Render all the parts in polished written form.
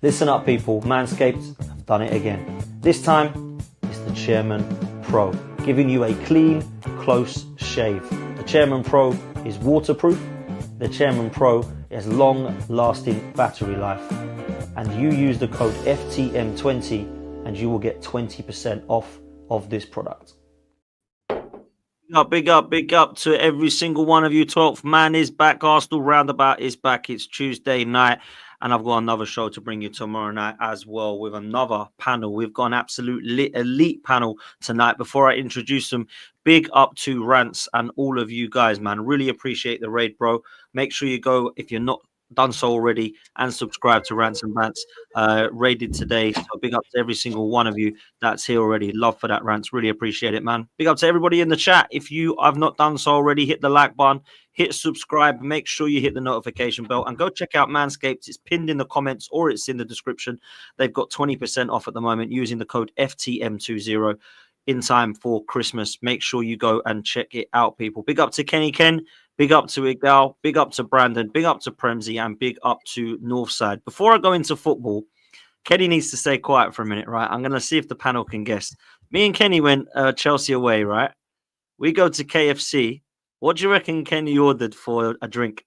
Listen up, people. Manscaped have done it again. This time, it's the Chairman Pro, giving you a clean, close shave. The Chairman Pro is waterproof. The Chairman Pro has long-lasting battery life. And you use the code FTM20 and you will get 20% off of this product. Big up to every single one of you. 12th man is back. Arsenal Roundabout is back. It's Tuesday night. And I've got another show to bring you tomorrow night as well with another panel. We've got an absolute elite panel tonight. Before I introduce them, big up to Rants and all of you guys, man. Really appreciate the raid, bro. Make sure you go, if you're not done so already, and subscribe to Rants and Rants. Raided today. So big up to every single one of you that's here already. Love for that, Rants. Really appreciate it, man. Big up to everybody in the chat. If you have not done so already, hit the like button. Hit subscribe, make sure you hit the notification bell, and go check out Manscaped. It's pinned in the comments or it's in the description. They've got 20% off at the moment using the code FTM20 in time for Christmas. Make sure you go and check it out, people. Big up to Kenny Ken, big up to Igal, big up to Brandon, big up to Premsy, and big up to Northside. Before I go into football, Kenny needs to stay quiet for a minute, right? I'm going to see if the panel can guess. Me and Kenny went Chelsea away, right? We go to KFC. What do you reckon Kenny ordered for a drink?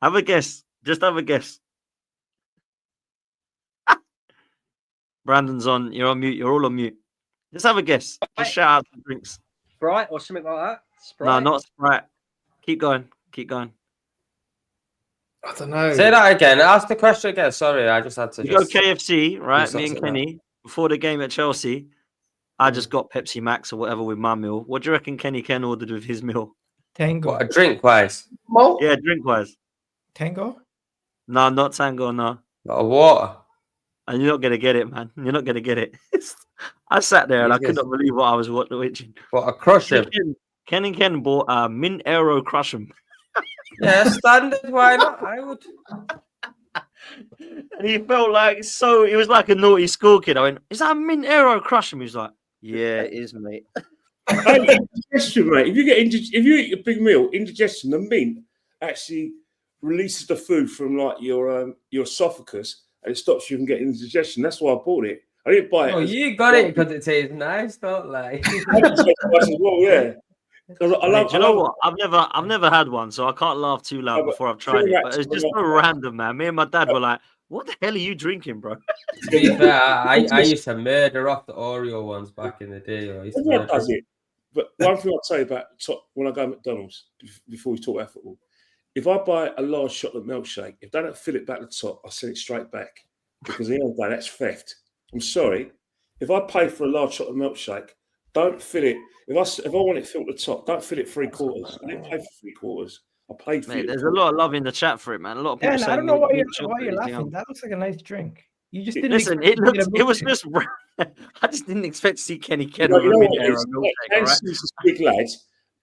Have a guess. Just have a guess. Brandon's on. You're on mute. You're all on mute. Just have a guess. Just shout out the drinks. Sprite or something like that? Sprite? No, not Sprite. Keep going. Keep going. I don't know. Say that again. Ask the question again. Sorry, I just had to. You go KFC, right? Me and Kenny, before the game at Chelsea. I just got Pepsi Max or whatever with my meal. What do you reckon Kenny Ken ordered with his meal? Tango. What, a drink wise? Yeah, drink wise. Tango? No, not Tango, no. Not a water. And you're not going to get it, man. You're not going to get it. I sat there and I could not believe what I was watching. What, a Crush'em? Ken and Ken bought a Mint Aero Crush'em. Yeah, standard. Why not? I would. And he felt like so. He was like a naughty school kid. I went, "Is that a Mint Aero Crush'em?" He was like, "Yeah, it is, mate." Indigestion, mate. If you eat a big meal, indigestion, the mint actually releases the food from like your esophagus, and it stops you from getting indigestion. That's why I bought it. I didn't buy it. Oh, you got it because it tastes nice, don't lie. Well, yeah. You know what? I've never had one, so I can't laugh too loud before I've tried it. But it's just so random, man. Me and my dad were like, "What the hell are you drinking, bro?" To be fair, I used to murder off the Oreo ones back in the day. Everyone does it. But one thing I'll say about when I go to McDonald's before we talk about football, if I buy a large chocolate milkshake, if they don't fill it back to the top, I send it straight back because at the end of the day, that's theft. I'm sorry. If I pay for a large chocolate milkshake, don't fill it. If I want it filled to the top, don't fill it 3/4. I didn't pay for 3/4. I paid for it. There's a lot of love in the chat for it, man. A lot of people saying, I don't know why you're laughing. That looks like a nice drink. You just didn't listen. It was just. I just didn't expect to see Kenny Ken over He's a big lad,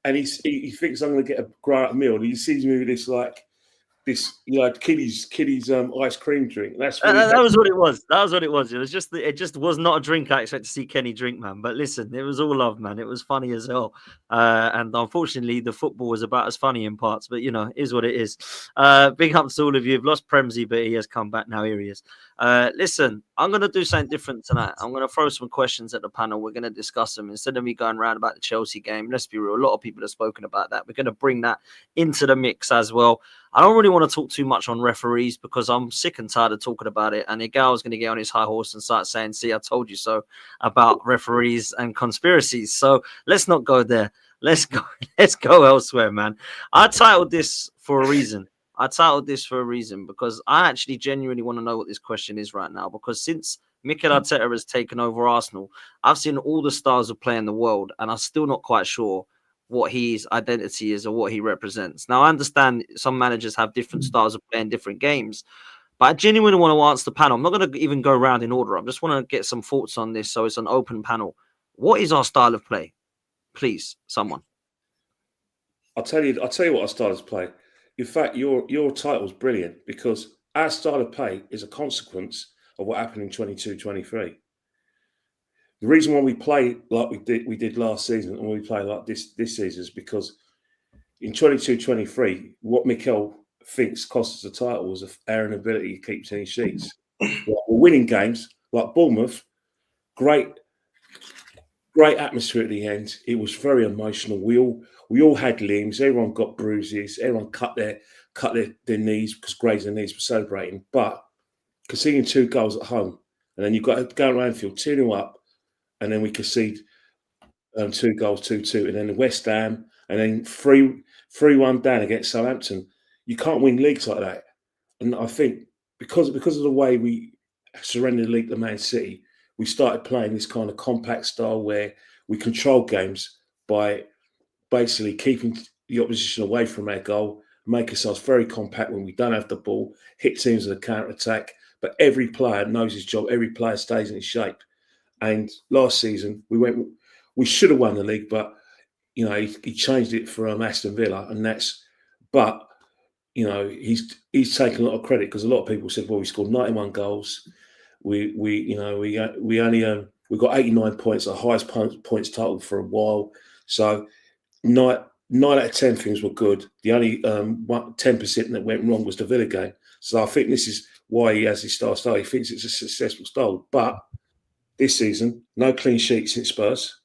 and he thinks I'm going to get a grown-up meal. And he sees me with this kiddies ice cream drink. That was what it was. That was what it was. It just was not a drink I expect to see Kenny drink, man. But listen, it was all love, man. It was funny as hell. And unfortunately, the football was about as funny in parts, but is what it is. Big ups to all of you. You've lost Premsy, but he has come back now. Here he is. Listen, I'm going to do something different tonight. I'm going to throw some questions at the panel. We're going to discuss them instead of me going around about the Chelsea game. Let's be real. A lot of people have spoken about that. We're going to bring that into the mix as well. I don't really want to talk too much on referees because I'm sick and tired of talking about it. And Igal's going to get on his high horse and start saying, "See, I told you so," about referees and conspiracies. So let's not go there. Let's go elsewhere, man. I titled this for a reason. Because I actually genuinely want to know what this question is right now. Because since Mikel Arteta has taken over Arsenal, I've seen all the styles of play in the world, and I'm still not quite sure what his identity is or what he represents. Now, I understand some managers have different styles of play in different games, but I genuinely want to answer the panel. I'm not going to even go around in order. I just want to get some thoughts on this, so it's an open panel. What is our style of play? Please, someone. I'll tell you what our style of play. In fact, your title is brilliant because our style of play is a consequence of what happened in 22-23. The reason why we play like we did last season and we play like this season is because in 22-23, what Mikel thinks cost us the title was our inability to keep clean sheets. We're winning games like Bournemouth, great atmosphere at the end. It was very emotional. We all had limbs. Everyone got bruises. Everyone cut their knees because grazed their knees for celebrating. But conceding 2 goals at home, and then you've got to go to Anfield 2-0 up, and then we concede 2 goals, 2-2, and then West Ham, and then 3-1 down against Southampton. You can't win leagues like that. And I think because of the way we surrendered the league to Man City, we started playing this kind of compact style where we control games by basically keeping the opposition away from our goal, make ourselves very compact when we don't have the ball, hit teams with a counter-attack. But every player knows his job. Every player stays in his shape. And last season, we should have won the league, but, you know, he changed it for Aston Villa. But, you know, he's taken a lot of credit because a lot of people said, well, we scored 91 goals. We got 89 points, the highest points total for a while. So 9 out of 10 things were good. The only 10% that went wrong was the Villa game. So I think this is why he has his style. He thinks it's a successful style. But this season, no clean sheet since Spurs,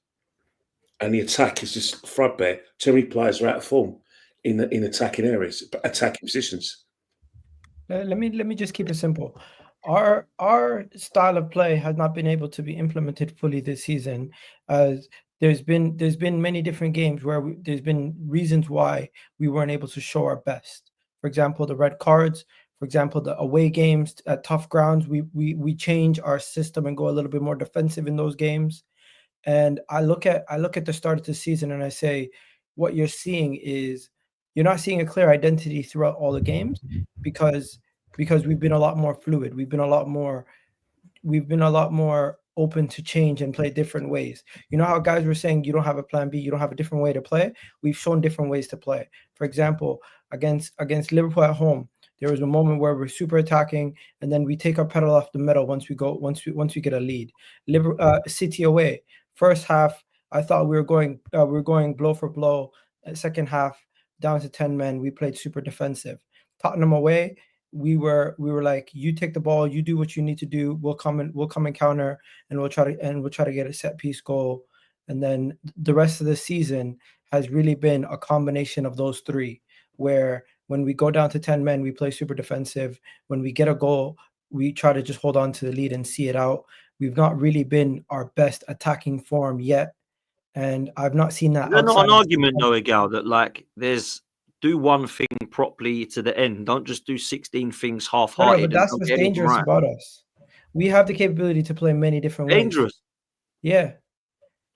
and the attack is just threadbare. Too many players are out of form in attacking areas, attacking positions. Let me just keep it simple. Our style of play has not been able to be implemented fully this season, as there's been many different games where there's been reasons why we weren't able to show our best. For example, the red cards. For example, the away games at tough grounds, we change our system and go a little bit more defensive in those games. And I look at the start of the season and I say, what you're seeing is you're not seeing a clear identity throughout all the games because we've been a lot more fluid. We've been a lot more open to change and play different ways. You know how guys were saying you don't have a plan B, you don't have a different way to play? We've shown different ways to play. For example, against Liverpool at home, there was a moment where we're super attacking, and then we take our pedal off the metal once we get a lead. City away, first half, I thought we were going blow for blow. Second half, down to 10 men, we played super defensive. Tottenham away, we were like, you take the ball, you do what you need to do. We'll come and counter, and we'll try to get a set piece goal. And then the rest of the season has really been a combination of those three, where when we go down to 10 men, we play super defensive. When we get a goal, we try to just hold on to the lead and see it out. We've not really been our best attacking form yet. And I've not seen that. There's not an argument, though, Egal, that like do one thing properly to the end. Don't just do 16 things half-hearted. No, but that's what's dangerous about us. We have the capability to play many different ways. Dangerous. Yeah.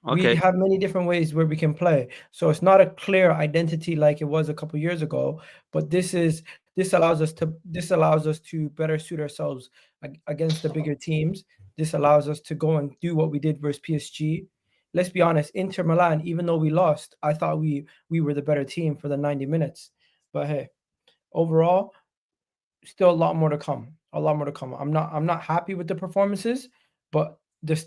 Okay. We have many different ways where we can play. So it's not a clear identity like it was a couple of years ago, but this allows us to better suit ourselves against the bigger teams. This allows us to go and do what we did versus PSG. Let's be honest, Inter Milan, even though we lost, I thought we were the better team for the 90 minutes. But hey, overall, still a lot more to come. I'm not happy with the performances, but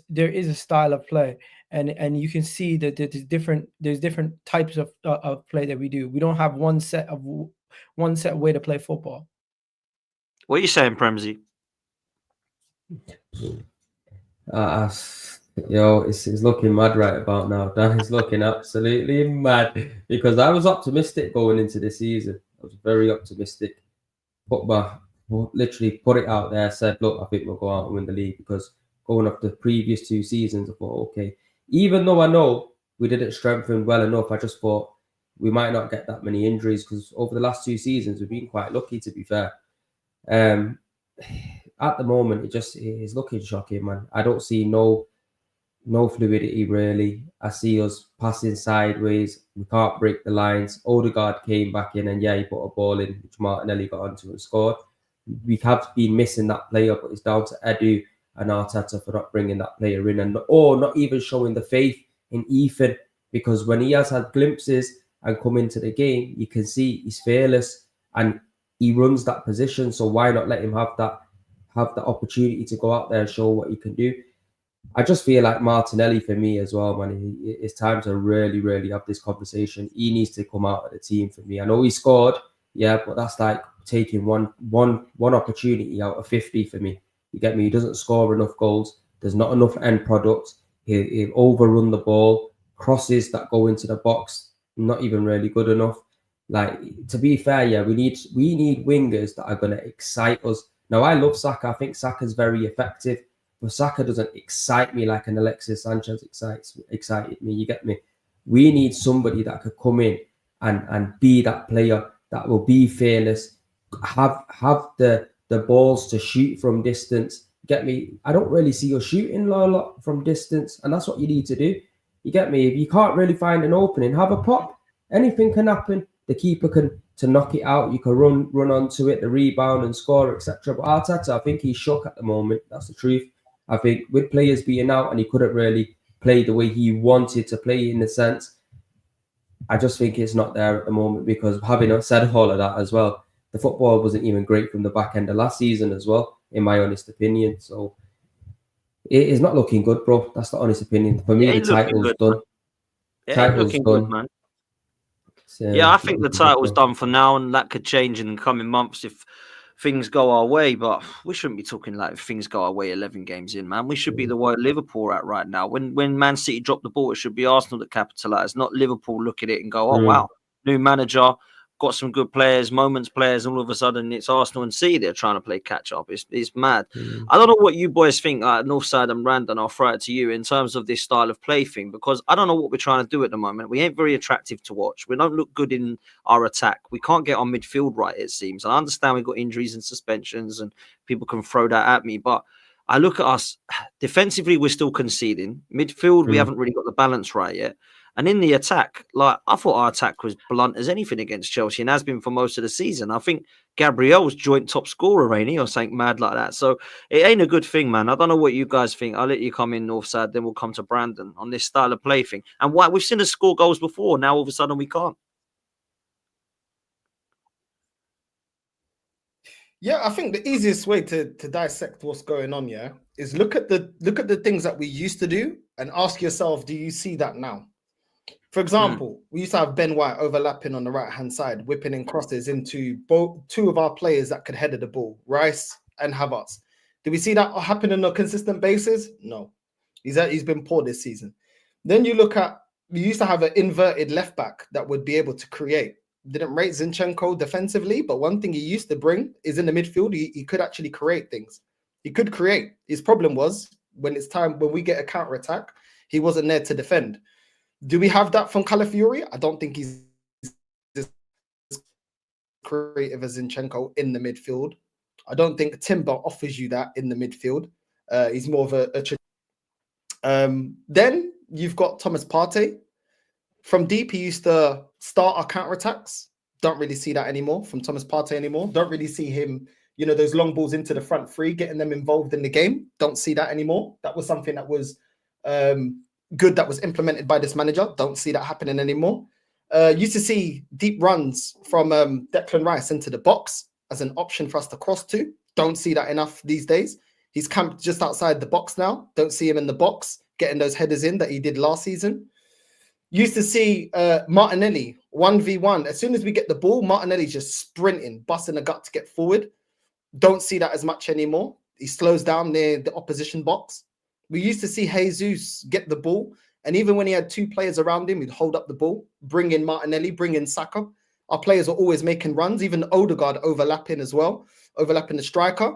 there is a style of play, and you can see that there's different types of play that we do. We don't have one set way to play football. What are you saying, Premsy? It's looking mad right about now. Dan is looking absolutely mad because I was optimistic going into the season. I was very optimistic. Literally put it out there. Said, look, I think we'll go out and win the league because going off the previous 2 seasons, I thought, okay, even though I know we didn't strengthen well enough, I just thought we might not get that many injuries because over the last 2 seasons, we've been quite lucky, to be fair. At the moment, it is looking shocking, man. I don't see no fluidity, really. I see us passing sideways. We can't break the lines. Odegaard came back in and, he put a ball in, which Martinelli got onto and scored. We have been missing that player, but it's down to Edu and Arteta for not bringing that player in or not even showing the faith in Ethan, because when he has had glimpses and come into the game, you can see he's fearless and he runs that position. So why not let him have the opportunity to go out there and show what he can do? I just feel like Martinelli for me as well, man. It's time to really, really have this conversation. He needs to come out of the team for me. I know he scored, Yeah, but that's like taking one opportunity out of 50 for me. You get me? He doesn't score enough goals. There's not enough end product. He'll overrun the ball. Crosses that go into the box, not even really good enough. Like, to be fair, yeah, we need wingers that are going to excite us. Now, I love Saka. I think Saka's very effective, but Saka doesn't excite me like an Alexis Sanchez excited me. You get me? We need somebody that could come in and be that player that will be fearless, have the balls to shoot from distance. Get me? I don't really see you shooting a lot from distance, and that's what you need to do. You get me? If you can't really find an opening, have a pop. Anything can happen. The keeper can to knock it out. You can run onto it, the rebound and score, etc. But Arteta, I think he's shook at the moment. That's the truth. I think with players being out and he couldn't really play the way he wanted to play in a sense, I just think it's not there at the moment, because having said all of that as well, the football wasn't even great from the back end of last season as well, in my honest opinion. So it is not looking good, bro. That's the honest opinion. For me, the title's done. It ain't looking good, man. Yeah, I think the title's done for now, and that could change in the coming months if things go our way. But we shouldn't be talking like if things go our way 11 games in, man. We should be the way Liverpool are at right now. When Man City drop the ball, it should be Arsenal that capitalise, not Liverpool look at it and go, oh, wow, new manager, got some good players, moments players, and all of a sudden it's Arsenal and City they're trying to play catch up. It's mad. I don't know what you boys think, Northside and Brandon, I'll throw it to you in terms of this style of play thing, because I don't know what we're trying to do at the moment. We ain't very attractive to watch. We don't look good in our attack. We can't get our midfield right, it seems. And I understand we've got injuries and suspensions and people can throw that at me, but I look at us defensively, we're still conceding. Midfield, we haven't really got the balance right yet. And in the attack, like, I thought our attack was blunt as anything against Chelsea and has been for most of the season. I think Gabriel's joint top scorer, Rainey, or something mad like that. So it ain't a good thing, man. I don't know what you guys think. I'll let you come in, Northside, then we'll come to Brandon on this style of play thing. And why we've seen us score goals before, now all of a sudden we can't. Yeah, I think the easiest way to dissect what's going on, yeah, is look at the things that we used to do and ask yourself, do you see that now? For example, we used to have Ben White overlapping on the right-hand side, whipping in crosses into two of our players that could header the ball, Rice and Havertz. Do we see that happen on a consistent basis? No. He's been poor this season. Then you look at, we used to have an inverted left back that would be able to create. Didn't rate Zinchenko defensively, but one thing he used to bring is in the midfield, he could actually create things. He could create. His problem was when we get a counter-attack, he wasn't there to defend. Do we have that from Calafiori? I don't think he's as creative as Zinchenko in the midfield. I don't think Timber offers you that in the midfield. He's more of a then you've got Thomas Partey. From deep, he used to start our counter-attacks. Don't really see that anymore from Thomas Partey anymore. Don't really see him, those long balls into the front three, getting them involved in the game. Don't see that anymore. That was something that was good, that was implemented by this manager. Don't see that happening anymore. Used to see deep runs from Declan Rice into the box as an option for us to cross to. Don't see that enough these days. He's camped just outside the box now. Don't see him in the box getting those headers in that he did last season. Used to see Martinelli 1v1. As soon as we get the ball, Martinelli's just sprinting, busting a gut to get forward. Don't see that as much anymore. He slows down near the opposition box. We used to see Jesus get the ball, and even when he had two players around him, he'd hold up the ball, bring in Martinelli, bring in Saka. Our players are always making runs, even Odegaard overlapping as well, overlapping the striker.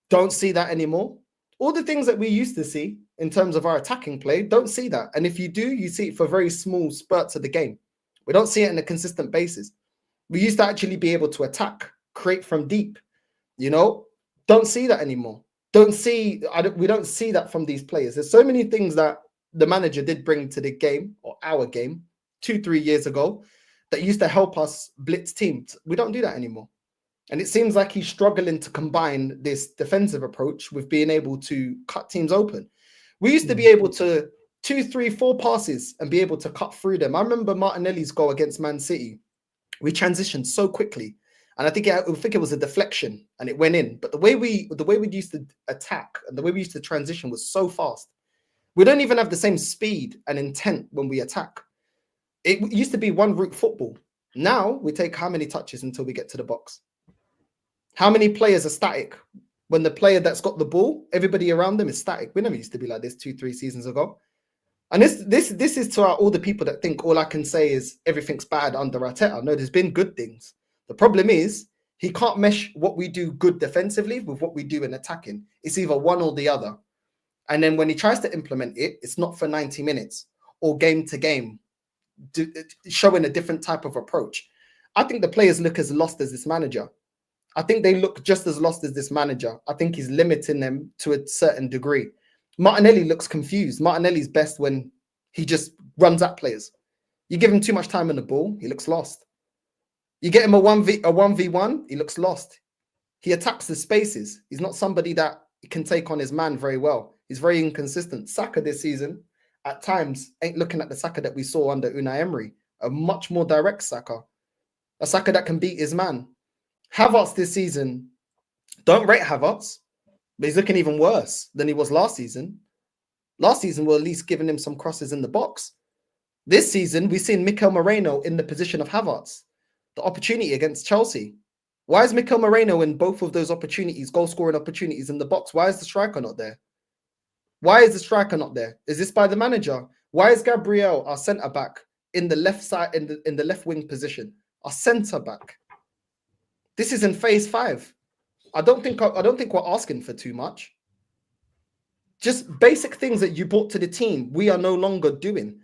Don't see that anymore. All the things that we used to see in terms of our attacking play, don't see that. And if you do, you see it for very small spurts of the game. We don't see it on a consistent basis. We used to actually be able to attack, create from deep, Don't see that anymore. We don't see that from these players. There's so many things that the manager did bring to the game, or our game, 2-3 years ago, that used to help us blitz teams. We don't do that anymore. And it seems like he's struggling to combine this defensive approach with being able to cut teams open. We used to be able to 2, 3, 4 passes and be able to cut through them. I remember Martinelli's goal against Man City. We transitioned so quickly. And I think it was a deflection and it went in. But the way we used to attack and the way we used to transition was so fast. We don't even have the same speed and intent when we attack. It used to be one route football. Now we take how many touches until we get to the box? How many players are static? When the player that's got the ball, everybody around them is static. We never used to be like this 2-3 seasons ago. And this is to all the people that think all I can say is everything's bad under Arteta. No, there's been good things. The problem is he can't mesh what we do good defensively with what we do in attacking. It's either one or the other. And then when he tries to implement it, it's not for 90 minutes or game to game, showing a different type of approach. I think the players look as lost as this manager. I think they look just as lost as this manager. I think he's limiting them to a certain degree. Martinelli looks confused. Martinelli's best when he just runs at players. You give him too much time on the ball, he looks lost. You get him a 1v1, he looks lost. He attacks the spaces. He's not somebody that can take on his man very well. He's very inconsistent. Saka this season, at times, ain't looking at the Saka that we saw under Unai Emery. A much more direct Saka. A Saka that can beat his man. Havertz this season, don't rate Havertz, but he's looking even worse than he was last season. Last season, we're at least giving him some crosses in the box. This season, we've seen Mikel Moreno in the position of Havertz. The opportunity against Chelsea. Why is Mikel Moreno in both of those opportunities, goal-scoring opportunities in the box? Why is the striker not there? Why is the striker not there? Is this by the manager? Why is Gabriel, our centre-back, in the left side, in the left wing position? Our centre-back. This is in phase 5. I don't think we're asking for too much. Just basic things that you brought to the team, we are no longer doing.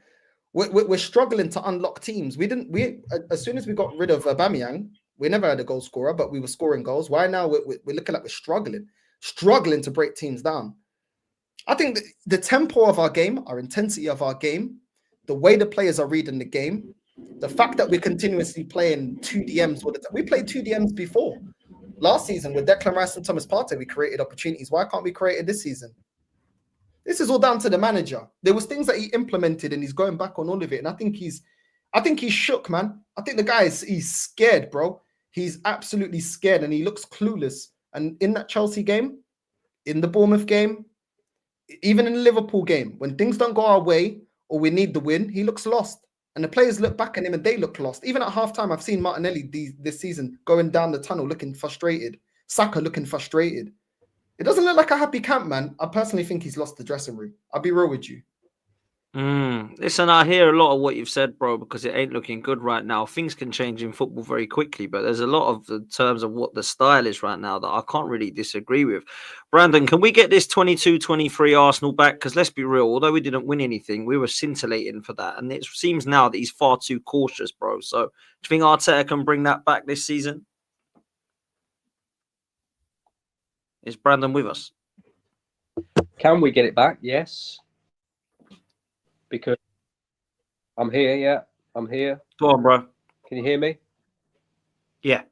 We're struggling to unlock teams. As soon as we got rid of Aubameyang, we never had a goal scorer, but we were scoring goals. Why now we're looking like we're struggling to break teams down? I think the tempo of our game, our intensity of our game, the way the players are reading the game, the fact that we're continuously playing 2 DMs all the time. We played 2 DMs before. Last season with Declan Rice and Thomas Partey, we created opportunities. Why can't we create it this season? This is all down to the manager. There was things that he implemented and he's going back on all of it. And I think he's shook, man. I think the guy he's scared, bro. He's absolutely scared and he looks clueless. And in that Chelsea game, in the Bournemouth game, even in the Liverpool game, when things don't go our way or we need the win, he looks lost. And the players look back at him and they look lost. Even at halftime, I've seen Martinelli this season going down the tunnel looking frustrated. Saka looking frustrated. It doesn't look like a happy camp, man. I personally think he's lost the dressing room. I'll be real with you. Listen, I hear a lot of what you've said, bro, because it ain't looking good right now. Things can change in football very quickly, but there's a lot of the terms of what the style is right now that I can't really disagree with. Brandon, can we get this 22-23 Arsenal back? Because let's be real, although we didn't win anything, we were scintillating for that. And it seems now that he's far too cautious, bro. So do you think Arteta can bring that back this season? Is Brandon with us? Can we get it back? Yes. Because I'm here, yeah. I'm here. Go on, bro. Can you hear me? Yeah.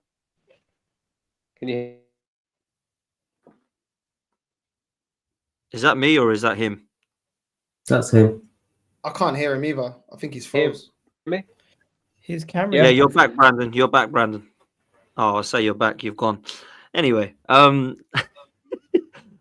Can you? Is that me or is that him? That's him. I can't hear him either. I think he's froze. Me? His camera. Yeah, you're back, Brandon. You're back, Brandon. Oh, I say you're back. You've gone. Anyway,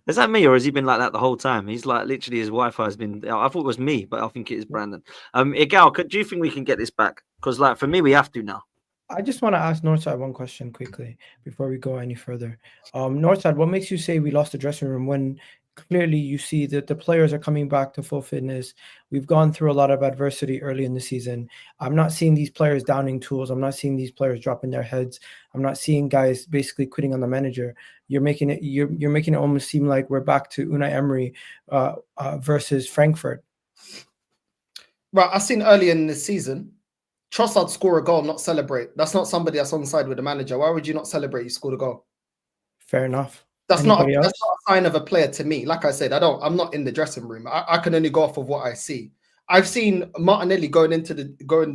is that me or has he been like that the whole time? He's like literally his Wi-Fi has been. I thought it was me, but I think it is Brandon. Igal, do you think we can get this back? Because like for me, we have to now. I just want to ask Northside one question quickly before we go any further. Northside, what makes you say we lost the dressing room when clearly you see that the players are coming back to full fitness? We've gone through a lot of adversity early in the season. I'm not seeing these players downing tools. I'm not seeing these players dropping their heads. I'm not seeing guys basically quitting on the manager. You're making it almost seem like we're back to Unai Emery versus Frankfurt. Right, I've seen earlier in the season, Trossard score a goal, not celebrate. That's not somebody that's on side with the manager. Why would you not celebrate you scored a goal? Fair enough. That's not a sign of a player to me. Like I said, I'm not in the dressing room. I can only go off of what I see. I've seen Martinelli going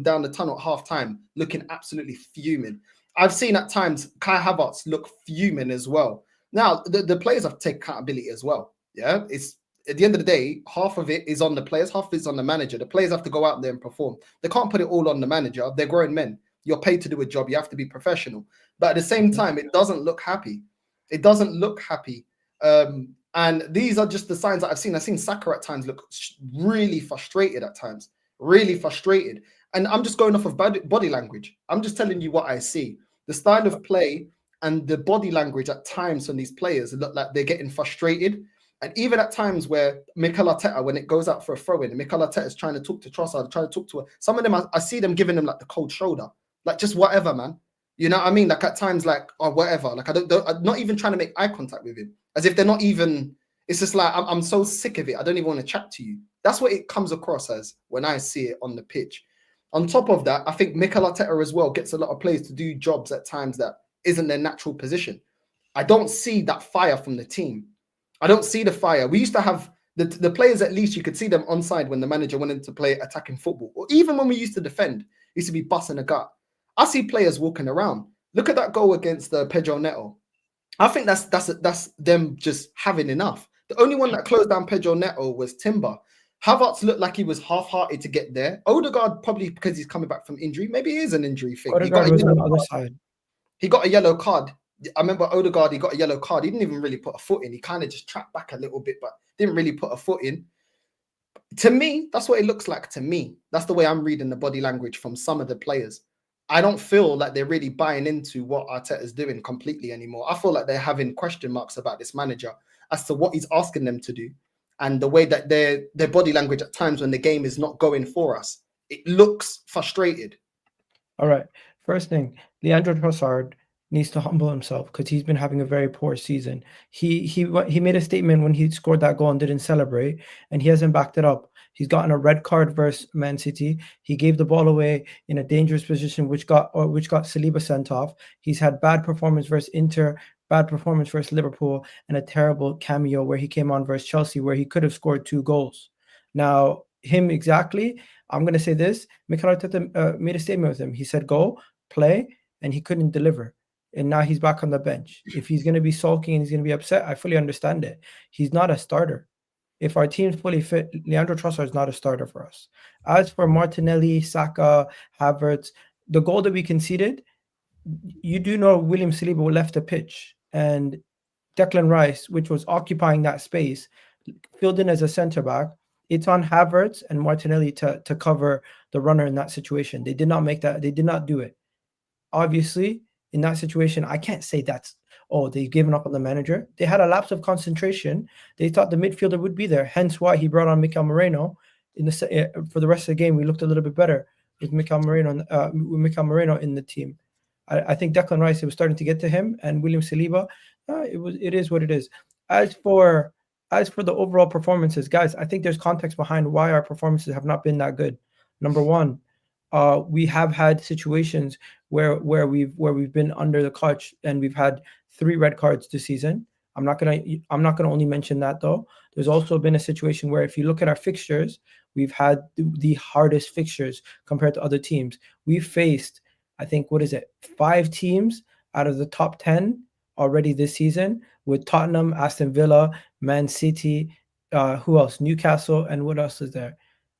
down the tunnel at halftime, looking absolutely fuming. I've seen at times Kai Havertz look fuming as well. Now the players have to take accountability as well. Yeah, it's at the end of the day, half of it is on the players, half of it is on the manager. The players have to go out there and perform. They can't put it all on the manager. They're grown men. You're paid to do a job. You have to be professional. But at the same time, it doesn't look happy. It doesn't look happy. And these are just the signs that I've seen. I've seen Saka at times look really frustrated at times. Really frustrated. And I'm just going off of body language. I'm just telling you what I see. The style of play and the body language at times from these players look like they're getting frustrated. And even at times where Mikel Arteta, when it goes out for a throw-in, Mikel Arteta is trying to talk to Trossard, trying to talk to her. Some of them, I see them giving them like the cold shoulder, like just whatever, man. You know what I mean? Like at times, like or whatever. Like I'm not even trying to make eye contact with him, as if they're not even. It's just like I'm so sick of it. I don't even want to chat to you. That's what it comes across as when I see it on the pitch. On top of that, I think Mikel Arteta as well gets a lot of players to do jobs at times that isn't their natural position. I don't see that fire from the team. I don't see the fire. We used to have the players, at least you could see them on side when the manager wanted to play attacking football. Or even when we used to defend, used to be busting a gut. I see players walking around. Look at that goal against Pedro Neto. I think that's them just having enough. The only one that closed down Pedro Neto was Timber. Havertz looked like he was half-hearted to get there. Odegaard probably because he's coming back from injury. Maybe it is an injury thing. Odegaard was on the other side. He got a yellow card. I remember Odegaard, he got a yellow card. He didn't even really put a foot in. He kind of just trapped back a little bit, but didn't really put a foot in. To me, that's what it looks like to me. That's the way I'm reading the body language from some of the players. I don't feel like they're really buying into what Arteta is doing completely anymore. I feel like they're having question marks about this manager as to what he's asking them to do and the way that their body language at times when the game is not going for us. It looks frustrated. All right. First thing, Leandro Trossard needs to humble himself because he's been having a very poor season. He made a statement when he scored that goal and didn't celebrate, and he hasn't backed it up. He's gotten a red card versus Man City. He gave the ball away in a dangerous position, which got Saliba sent off. He's had bad performance versus Inter, bad performance versus Liverpool, and a terrible cameo where he came on versus Chelsea, where he could have scored 2 goals. Now, him exactly, I'm going to say this. Mikel Arteta made a statement with him. He said, go, play, and he couldn't deliver. And now he's back on the bench. If he's going to be sulking and he's going to be upset, I fully understand it. He's not a starter. If our team's fully fit, Leandro Trossard is not a starter for us. As for Martinelli, Saka, Havertz, the goal that we conceded, you do know William Saliba left the pitch, and Declan Rice, which was occupying that space, filled in as a centre back. It's on Havertz and Martinelli to cover the runner in that situation. They did not make that. They did not do it. Obviously, in that situation, I can't say they've given up on the manager. They had a lapse of concentration. They thought the midfielder would be there. Hence why he brought on Mikel Moreno. For the rest of the game, we looked a little bit better with Mikel Moreno in the team. I think Declan Rice, it was starting to get to him, and William Saliba, it is what it is. As for the overall performances, guys, I think there's context behind why our performances have not been that good. Number one, we have had situations where we've been under the clutch, and we've had 3 red cards this season. I'm not gonna only mention that though. There's also been a situation where if you look at our fixtures, we've had the hardest fixtures compared to other teams. We've faced, I think, 5 teams out of the top 10 already this season, with Tottenham, Aston Villa, Man City, who else? Newcastle, and what else is there?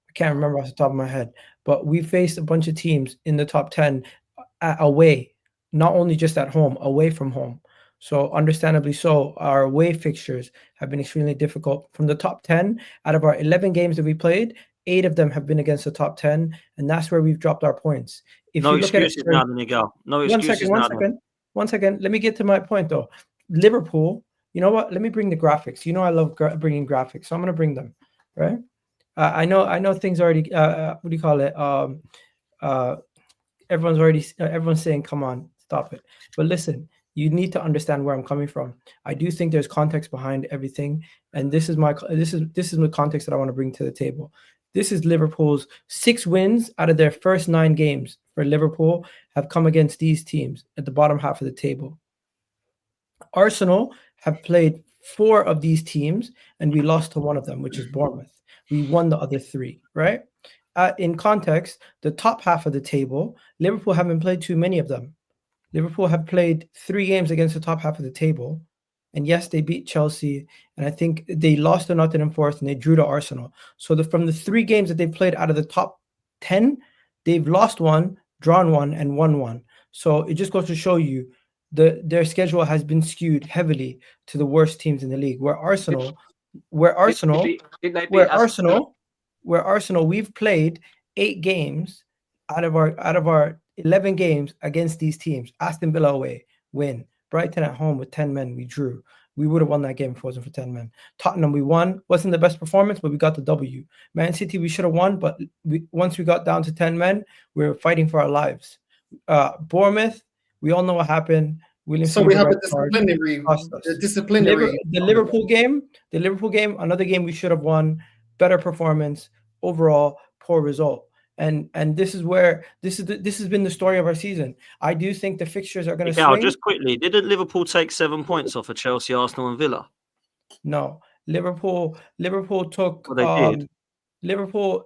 I can't remember off the top of my head. But we faced a bunch of teams in the top 10 away, not only just at home, away from home. So understandably so, our away fixtures have been extremely difficult. From the top 10, out of our 11 games that we played, 8 of them have been against the top 10, and that's where we've dropped our points. If no you look excuses at it, now, Miguel. No excuses now. One second. Let me get to my point, though. Liverpool, you know what? Let me bring the graphics. You know I love bringing graphics, so I'm going to bring them, right? I know things already, what do you call it? Everyone's saying, come on, stop it. But listen, you need to understand where I'm coming from. I do think there's context behind everything. And this is the context that I want to bring to the table. This is Liverpool's 6 wins out of their first 9 games for Liverpool have come against these teams at the bottom half of the table. Arsenal have played 4 of these teams, and we lost to one of them, which is Bournemouth. We won the other 3, right? In context, the top half of the table, Liverpool haven't played too many of them. Liverpool have played 3 games against the top half of the table. And yes, they beat Chelsea. And I think they lost to Nottingham Forest and they drew to Arsenal. So from the 3 games that they've played out of the top 10, they've lost 1, drawn 1, and won 1. So it just goes to show you their schedule has been skewed heavily to the worst teams in the league. Where Arsenal, we've played 8 games out of our 11 games against these teams, Aston Villa away, win. Brighton at home with 10 men, we drew. We would have won that game if it wasn't for 10 men. Tottenham, we won. Wasn't the best performance, but we got the W. Man City, we should have won, but once we got down to 10 men, we were fighting for our lives. Bournemouth, we all know what happened. So we have a disciplinary. The Liverpool game, another game we should have won. Better performance overall, poor result. And this is where this has been the story of our season. I do think the fixtures are going to swing. Just quickly, didn't Liverpool take 7 points off of Chelsea, Arsenal, and Villa? No, Liverpool took. Well, they did. Liverpool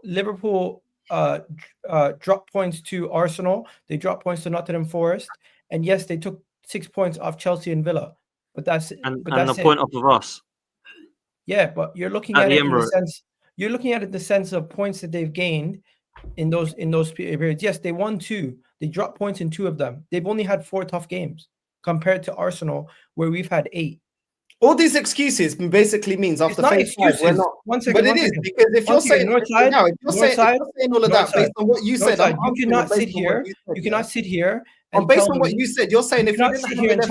dropped points to Arsenal. They dropped points to Nottingham Forest, and yes, they took 6 points off Chelsea and Villa. But that's a point off of us. Yeah, but you're looking at it in the sense. You're looking at it in the sense of points that they've gained in those periods. Yes, they won 2. They dropped points in 2 of them. They've only had 4 tough games compared to Arsenal, where we've had 8. All these excuses basically means after phase 5, we're not. But it is because if you're saying all of that based on what you said, you cannot sit here. You cannot sit here. And based on what you said, you're saying if you cannot sit here and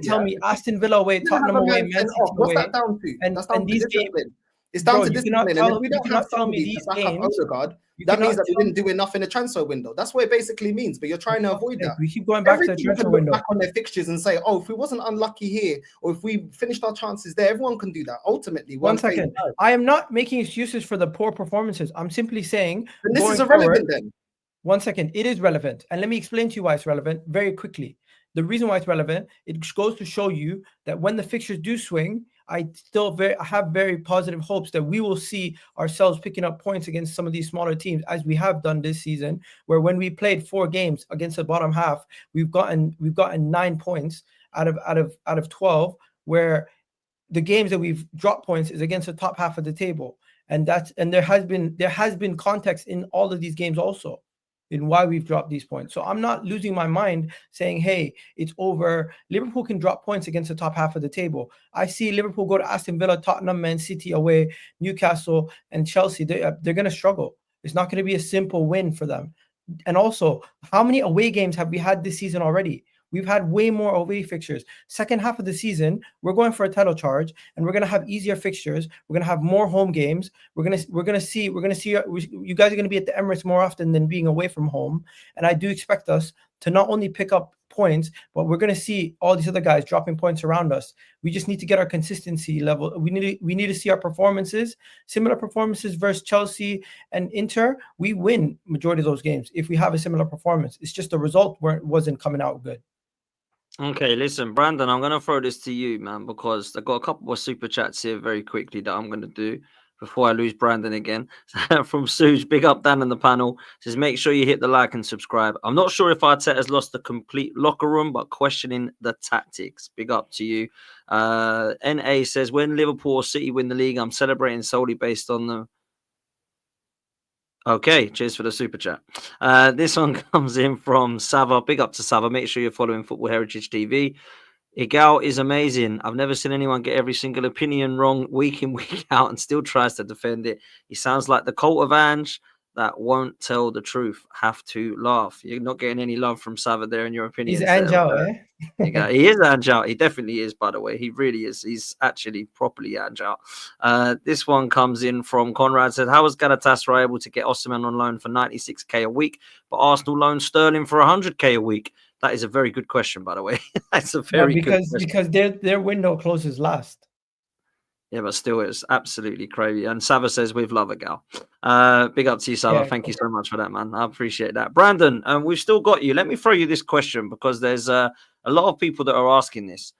tell me, Aston Villa away, Tottenham away, Man City away. What's that down to? That's down to discipline. It's down to discipline. And if we don't have somebody to back up Odegaard, that means that we didn't do enough in the transfer window. That's what it basically means. But you're trying to avoid that. We keep going back to the transfer window. Back on their fixtures and say, oh, if we wasn't unlucky here, or if we finished our chances there, everyone can do that. Ultimately, one second. I am not making excuses for the poor performances. I'm simply saying. And this is irrelevant then. 1 second. It is relevant. And let me explain to you why it's relevant very quickly. The reason why it's relevant, it goes to show you that when the fixtures do swing, I have very positive hopes that we will see ourselves picking up points against some of these smaller teams, as we have done this season, where when we played 4 games against the bottom half, we've gotten 9 points out of 12, where the games that we've dropped points is against the top half of the table. And there has been context in all of these games also in why we've dropped these points. So I'm not losing my mind saying, hey, it's over. Liverpool can drop points against the top half of the table. I see Liverpool go to Aston Villa, Tottenham, Man City away, Newcastle, and Chelsea. They're going to struggle. It's not going to be a simple win for them. And also, how many away games have we had this season already? We've had way more away fixtures. Second half of the season, we're going for a title charge, and we're going to have easier fixtures. We're going to have more home games. We're going to see. You guys are going to be at the Emirates more often than being away from home. And I do expect us to not only pick up points, but we're going to see all these other guys dropping points around us. We just need to get our consistency level. We need to see our performances, similar performances versus Chelsea and Inter. We win majority of those games if we have a similar performance. It's just the result wasn't coming out good. Okay, listen, Brandon, I'm going to throw this to you, man, because I've got a couple of super chats here very quickly that I'm going to do before I lose Brandon again. From Suge, big up Dan in the panel. Says, make sure you hit the like and subscribe. I'm not sure if Arteta has lost the complete locker room, but questioning the tactics. Big up to you. NA says, when Liverpool or City win the league, I'm celebrating solely based on the... Okay, cheers for the super chat. This one comes in from Sava. Big up to Sava. Make sure you're following Football Heritage TV. Igal is amazing. I've never seen anyone get every single opinion wrong week in, week out and still tries to defend it. He sounds like the cult of Ange that won't tell the truth. Have to laugh. You're not getting any love from Sava there in your opinion. He's Ange out, eh? He is Ange out. He definitely is, by the way. He really is. He's actually properly Ange out. This one comes in from Conrad. Said, how was Galatasaray able to get Osimhen on loan for 96k a week, but Arsenal loaned Sterling for 100k a week? That is a very good question, by the way. That's a very good question. Because their window closes last. Yeah, but still, it's absolutely crazy. And Sava says, with love, Gal. Big up to you, Sava. Thank you so much for that, man. I appreciate that. Brandon, we've still got you. Let me throw you this question because there's a lot of people that are asking this.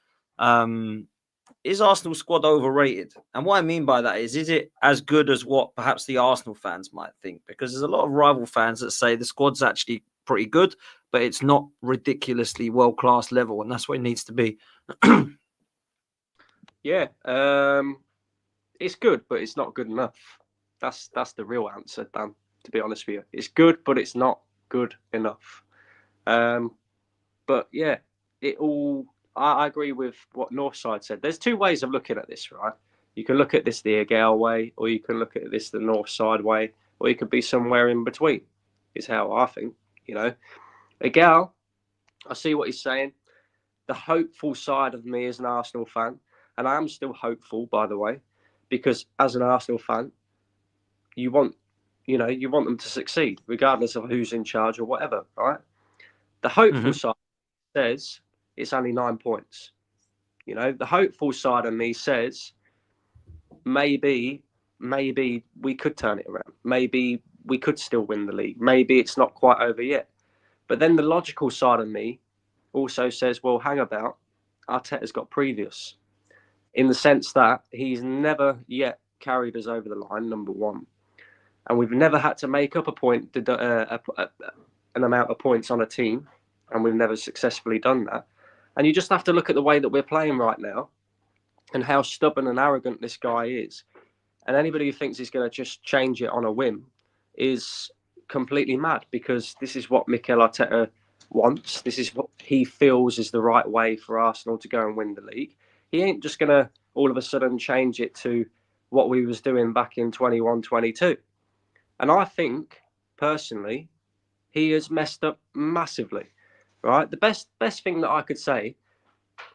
Is Arsenal squad overrated? And what I mean by that is it as good as what perhaps the Arsenal fans might think? Because there's a lot of rival fans that say the squad's actually pretty good, but it's not ridiculously world-class level, and that's what it needs to be. Yeah, it's good, but it's not good enough. That's the real answer, Dan, to be honest with you. It's good, but it's not good enough. But yeah, I agree with what Northside said. There's 2 ways of looking at this, right? You can look at this the Agale way, or you can look at this the Northside way, or you could be somewhere in between. is how I think. You know, Egal, I see what he's saying. The hopeful side of me as an Arsenal fan, and I am still hopeful, by the way, because as an Arsenal fan, you want them to succeed, regardless of who's in charge or whatever, right? The hopeful side says it's only 9 points. You know, the hopeful side of me says maybe we could turn it around. Maybe we could still win the league. Maybe it's not quite over yet. But then the logical side of me also says, well, hang about, Arteta's got previous, in the sense that he's never yet carried us over the line, number one. And we've never had to make up an amount of points on a team, and we've never successfully done that. And you just have to look at the way that we're playing right now and how stubborn and arrogant this guy is. And anybody who thinks he's going to just change it on a whim is completely mad, because this is what Mikel Arteta wants. This is what he feels is the right way for Arsenal to go and win the league. He ain't just going to all of a sudden change it to what we was doing back in 21-22. And I think, personally, he has messed up massively, right? The best thing that I could say,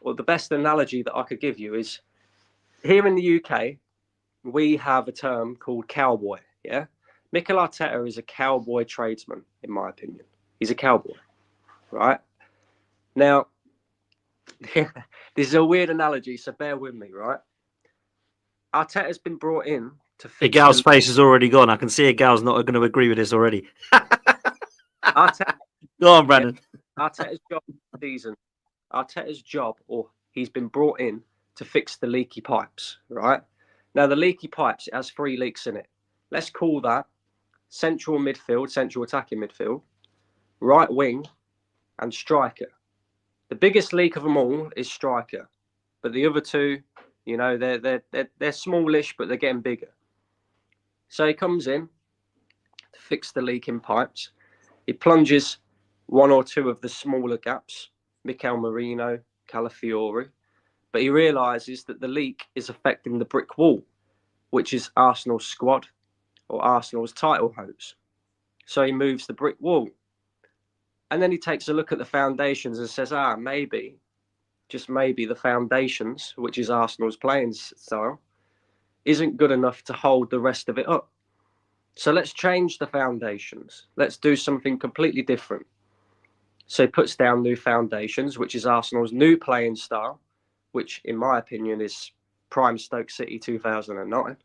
or the best analogy that I could give you is, here in the UK, we have a term called cowboy, yeah? Mikel Arteta is a cowboy tradesman, in my opinion. He's a cowboy, right? Now, this is a weird analogy, so bear with me, right? Arteta's been brought in to fix... Gal's face is already gone. I can see Gal's not going to agree with this already. Arteta, go on, Brandon. Arteta's job this season. Arteta's job, or he's been brought in to fix the leaky pipes, right? Now, the leaky pipes, it has 3 leaks in it. Let's call that central midfield, central attacking midfield, right wing, and striker. The biggest leak of them all is striker, but the other two, you know, they're smallish, but they're getting bigger. So he comes in to fix the leaking pipes. He plunges 1 or 2 of the smaller gaps, Mikel Merino, Calafiori, but he realises that the leak is affecting the brick wall, which is Arsenal's squad or Arsenal's title hopes. So he moves the brick wall. And then he takes a look at the foundations and says, maybe, just maybe the foundations, which is Arsenal's playing style, isn't good enough to hold the rest of it up. So let's change the foundations. Let's do something completely different. So he puts down new foundations, which is Arsenal's new playing style, which in my opinion is prime Stoke City 2009.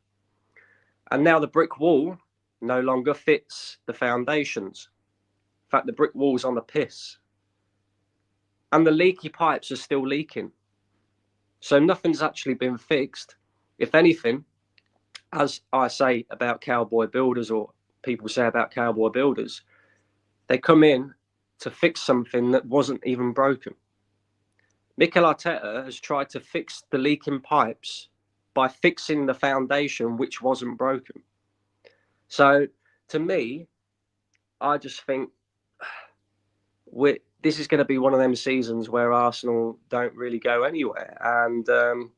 And now the brick wall no longer fits the foundations. In fact, the brick wall's on the piss. And the leaky pipes are still leaking. So nothing's actually been fixed. If anything, as I say about cowboy builders, or people say about cowboy builders, they come in to fix something that wasn't even broken. Mikel Arteta has tried to fix the leaking pipes by fixing the foundation which wasn't broken. So to me, I just think this is going to be one of them seasons where Arsenal don't really go anywhere. And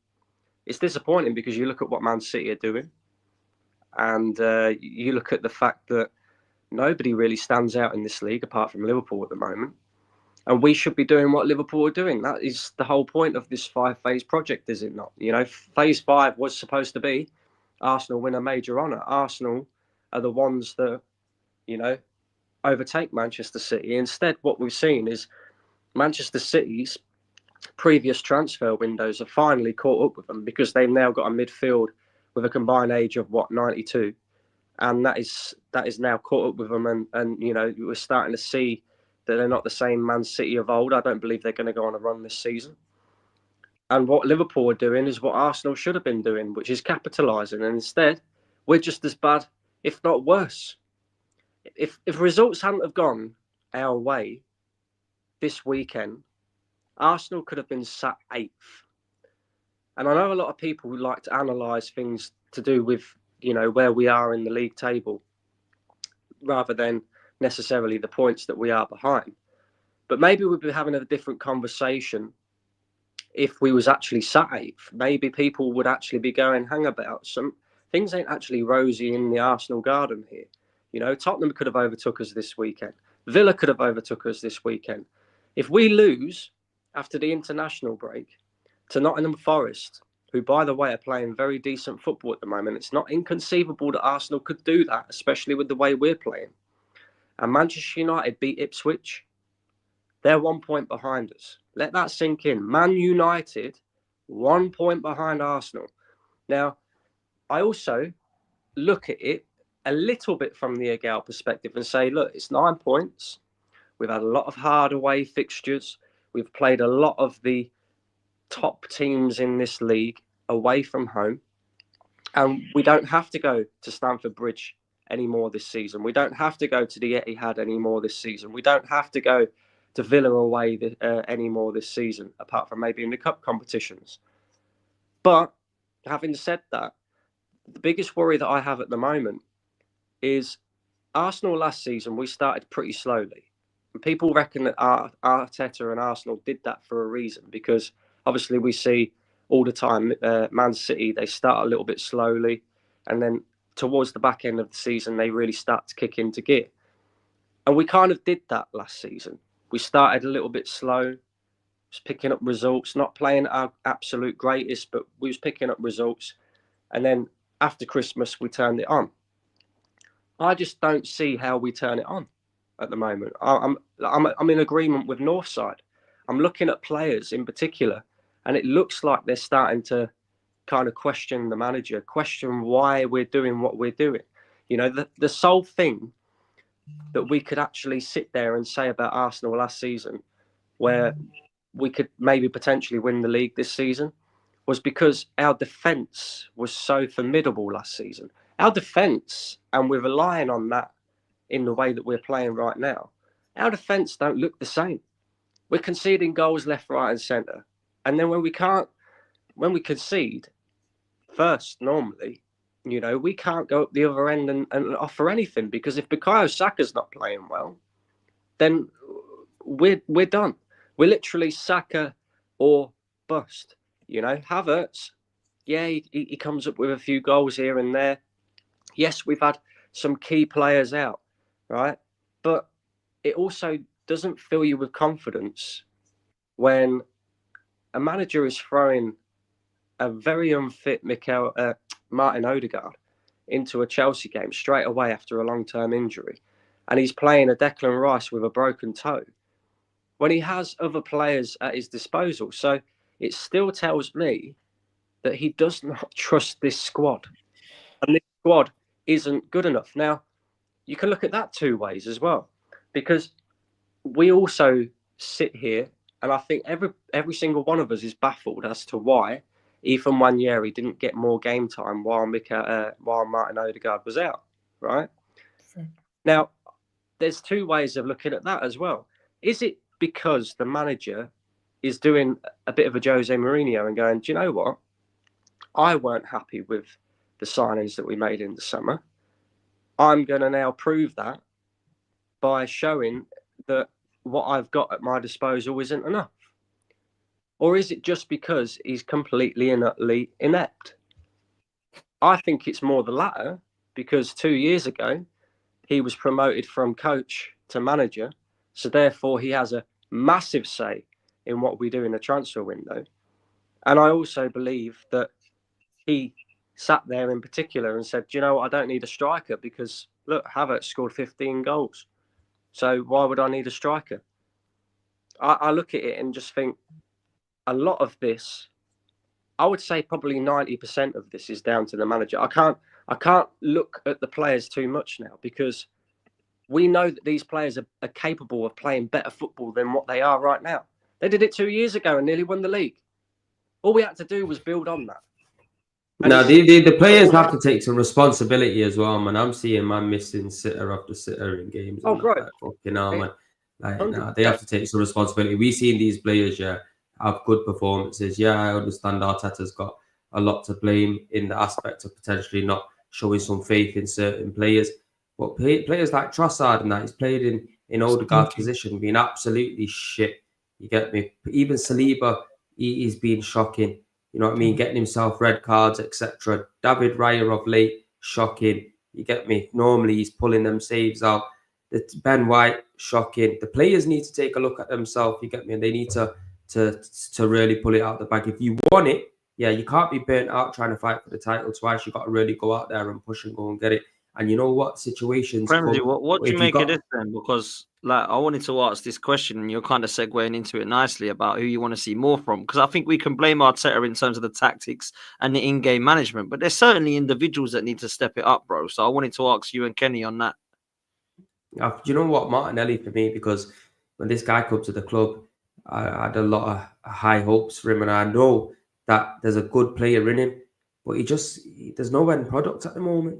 it's disappointing, because you look at what Man City are doing, and you look at the fact that nobody really stands out in this league apart from Liverpool at the moment. And we should be doing what Liverpool are doing. That is the whole point of this 5-phase project, is it not? You know, phase 5 was supposed to be Arsenal win a major honour. Arsenal are the ones that, you know, overtake Manchester City. Instead, what we've seen is Manchester City's previous transfer windows have finally caught up with them, because they've now got a midfield with a combined age of 92, and that is now caught up with them. And you know, we're starting to see that they're not the same Man City of old. I don't believe they're going to go on a run this season. And what Liverpool are doing is what Arsenal should have been doing, which is capitalising. And instead, we're just as bad, if not worse. If results hadn't have gone our way this weekend, Arsenal could have been sat 8th. And I know a lot of people who like to analyse things to do with, you know, where we are in the league table, rather than necessarily the points that we are behind. But maybe we'd be having a different conversation if we was actually sat 8th. Maybe people would actually be going, hang about, some things ain't actually rosy in the Arsenal garden here. You know, Tottenham could have overtook us this weekend. Villa could have overtook us this weekend. If we lose after the international break to Nottingham Forest, who, by the way, are playing very decent football at the moment, it's not inconceivable that Arsenal could do that, especially with the way we're playing. And Manchester United beat Ipswich. They're 1 point behind us. Let that sink in. Man United, 1 point behind Arsenal. Now, I also look at it a little bit from the Agal perspective and say, look, it's 9 points. We've had a lot of hard away fixtures. We've played a lot of the top teams in this league away from home. And we don't have to go to Stamford Bridge anymore this season. We don't have to go to the Etihad anymore this season. We don't have to go to Villa away anymore this season, apart from maybe in the cup competitions. But having said that, the biggest worry that I have at the moment is Arsenal last season, we started pretty slowly. And people reckon that Arteta and Arsenal did that for a reason, because obviously we see all the time Man City, they start a little bit slowly, and then towards the back end of the season, they really start to kick into gear. And we kind of did that last season. We started a little bit slow, was picking up results, not playing our absolute greatest, but we was picking up results. And then after Christmas, we turned it on. I just don't see how we turn it on at the moment. I'm in agreement with Northside. I'm looking at players in particular, and it looks like they're starting to kind of question the manager, question why we're doing what we're doing. You know, the sole thing that we could actually sit there and say about Arsenal last season, where we could maybe potentially win the league this season, was because our defence was so formidable last season. Our defence, and we're relying on that in the way that we're playing right now, our defence don't look the same. We're conceding goals left, right and centre. And then when we concede first, normally, you know, we can't go up the other end and offer anything, because if Bukayo Saka's not playing well, then we're done. We're literally Saka or bust. You know, Havertz, yeah, he comes up with a few goals here and there. Yes, we've had some key players out, right? But it also doesn't fill you with confidence when a manager is throwing a very unfit Martin Odegaard into a Chelsea game straight away after a long-term injury, and he's playing a Declan Rice with a broken toe when he has other players at his disposal. So it still tells me that he does not trust this squad, and this squad isn't good enough. Now, you can look at that two ways as well, because we also sit here, and I think every single one of us is baffled as to why Ethan Nwaneri didn't get more game time while Martin Odegaard was out, right? Sure. Now, there's two ways of looking at that as well. Is it because the manager is doing a bit of a Jose Mourinho and going, do you know what? I weren't happy with the signings that we made in the summer. I'm going to now prove that by showing that what I've got at my disposal isn't enough. Or is it just because he's completely and utterly inept? I think it's more the latter, because 2 years ago, he was promoted from coach to manager. So therefore, he has a massive say in what we do in the transfer window. And I also believe that he sat there in particular and said, do you know what? I don't need a striker, because look, Havertz scored 15 goals. So why would I need a striker? I look at it and just think, a lot of this, I would say probably 90% of this is down to the manager. I can't look at the players too much now, because we know that these players are capable of playing better football than what they are right now. They did it 2 years ago and nearly won the league. All we had to do was build on that. And now, the players have to take some responsibility as well, man. I'm seeing man missing sitter after sitter in games. Oh, great. Like, fucking hell, man. Like, they have to take some responsibility. We've seen these players, have good performances. Yeah, I understand Arteta's got a lot to blame in the aspect of potentially not showing some faith in certain players. But players like Trossard and that, he's played in Odegaard's position, being absolutely shit. You get me? Even Saliba, he's been shocking. You know what I mean? Getting himself red cards, etc. David Raya of late, shocking. You get me? Normally he's pulling them saves out. Ben White, shocking. The players need to take a look at themselves. You get me? And they need to really pull it out the bag. If you want it, yeah, you can't be burnt out trying to fight for the title twice. You got to really go out there and push and go and get it. And you know what? Situations Premji, come. what do If you you make of got, this then? Because like I wanted to ask this question, and you're kind of segueing into it nicely about who you want to see more from. Because I think we can blame Arteta in terms of the tactics and the in-game management, but there's certainly individuals that need to step it up, bro. So I wanted to ask you and Kenny on that. you know what, Martinelli for me, because when this guy comes to the club, I had a lot of high hopes for him, and I know that there's a good player in him, but there's no end product at the moment.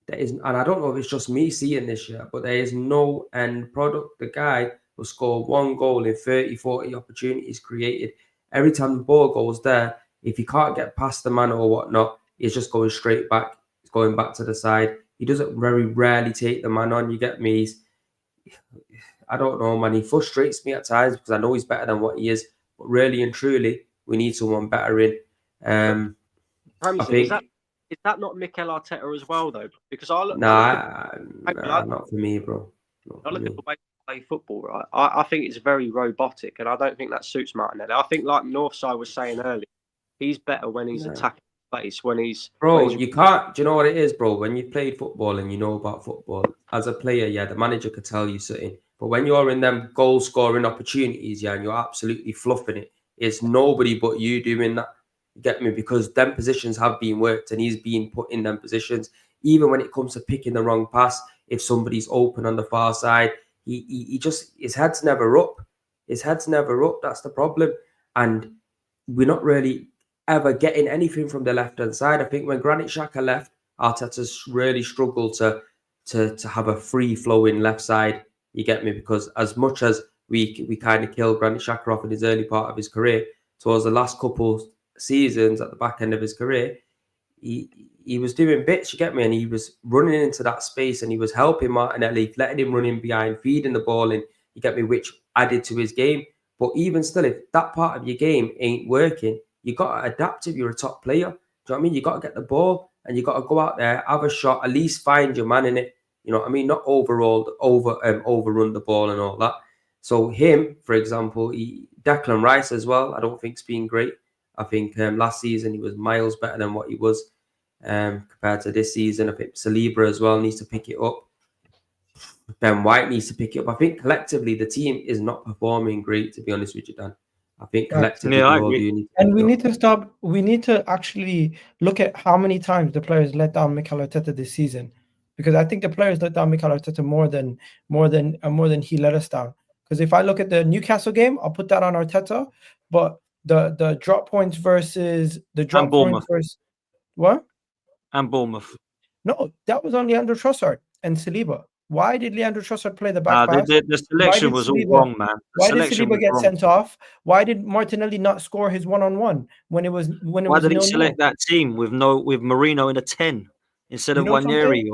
There isn't, and I don't know if it's just me seeing this year, but there is no end product. The guy will score 1 goal in 30, 40 opportunities created. Every time the ball goes there, if he can't get past the man or whatnot, he's just going straight back. He's going back to the side. He doesn't very rarely take the man on. You get me? I don't know, man. He frustrates me at times because I know he's better than what he is. But really and truly, we need someone better in. Ramsey, I think. Is that not Mikel Arteta as well, though? Because I look not for me, bro. I look at the way they play football, right? I think it's very robotic, and I don't think that suits Martinelli. I think, like Northside was saying earlier, he's better when he's attacking space, when he's... Bro, you can't... Do you know what it is, bro? When you've played football and you know about football, as a player, yeah, the manager could tell you something. But when you're in them goal-scoring opportunities, yeah, and you're absolutely fluffing it, it's nobody but you doing that. You get me? Because them positions have been worked and he's been put in them positions. Even when it comes to picking the wrong pass, if somebody's open on the far side, he just, his head's never up. His head's never up. That's the problem. And we're not really ever getting anything from the left-hand side. I think when Granit Xhaka left, Arteta's really struggled to have a free-flowing left side. You get me? Because as much as we kind of killed Granit Xhaka off in his early part of his career, towards the last couple seasons at the back end of his career, he was doing bits, you get me, and he was running into that space and he was helping Martinelli, letting him run in behind, feeding the ball in, you get me, which added to his game. But even still, if that part of your game ain't working, you got to adapt if you're a top player. Do you know what I mean? You got to get the ball and you got to go out there, have a shot, at least find your man in it. You know what I mean? Not overrun the ball and all that. So him, for example, Declan Rice as well, I don't think's been great. I think last season he was miles better than what he was compared to this season. I think Saliba as well needs to pick it up. Ben White needs to pick it up. I think collectively the team is not performing great, to be honest with you, Dan. I think collectively I all agree. do need to And we need to stop. We need to actually look at how many times the players let down Mikel Arteta this season, because I think the players let down Mikel Arteta more than he let us down. Because if I look at the Newcastle game, I'll put that on Arteta, but the drop points versus what? And Bournemouth. No, that was on Leandro Trossard and Saliba. Why did Leandro Trossard play the back pass? The selection was all wrong, man. Why did Saliba get sent off? Why did Martinelli not score his one-on-one when it was Why did he select that team with Marino in a 10 instead of Nwaneri?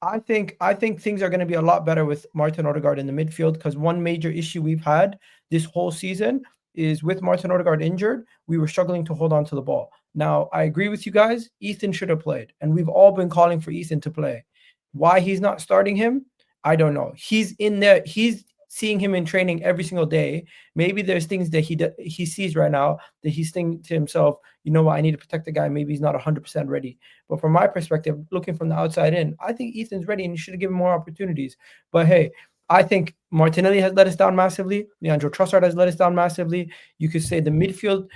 I think things are going to be a lot better with Martin Odegaard in the midfield, because one major issue we've had this whole season is with Martin Odegaard injured, we were struggling to hold on to the ball. Now, I agree with you guys. Ethan should have played, and we've all been calling for Ethan to play. Why he's not starting him, I don't know. He's in there. He's seeing him in training every single day. Maybe there's things that he sees right now that he's thinking to himself, you know what, I need to protect the guy. Maybe he's not 100% ready. But from my perspective, looking from the outside in, I think Ethan's ready and you should have given more opportunities. But hey, I think Martinelli has let us down massively. Leandro Trossard has let us down massively. You could say the midfield,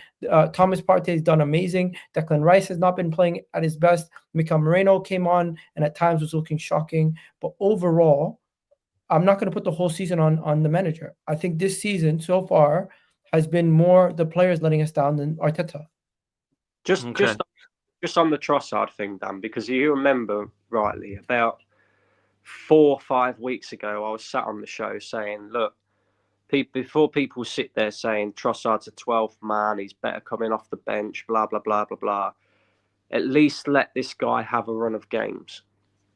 Thomas Partey has done amazing. Declan Rice has not been playing at his best. Mikel Moreno came on and at times was looking shocking. But overall, I'm not going to put the whole season on the manager. I think this season so far has been more the players letting us down than Arteta. Just on the Trossard thing, Dan, because you remember rightly about 4 or 5 weeks ago, I was sat on the show saying, look, before people sit there saying Trossard's a 12th man, he's better coming off the bench, blah, blah, blah, blah, blah, at least let this guy have a run of games.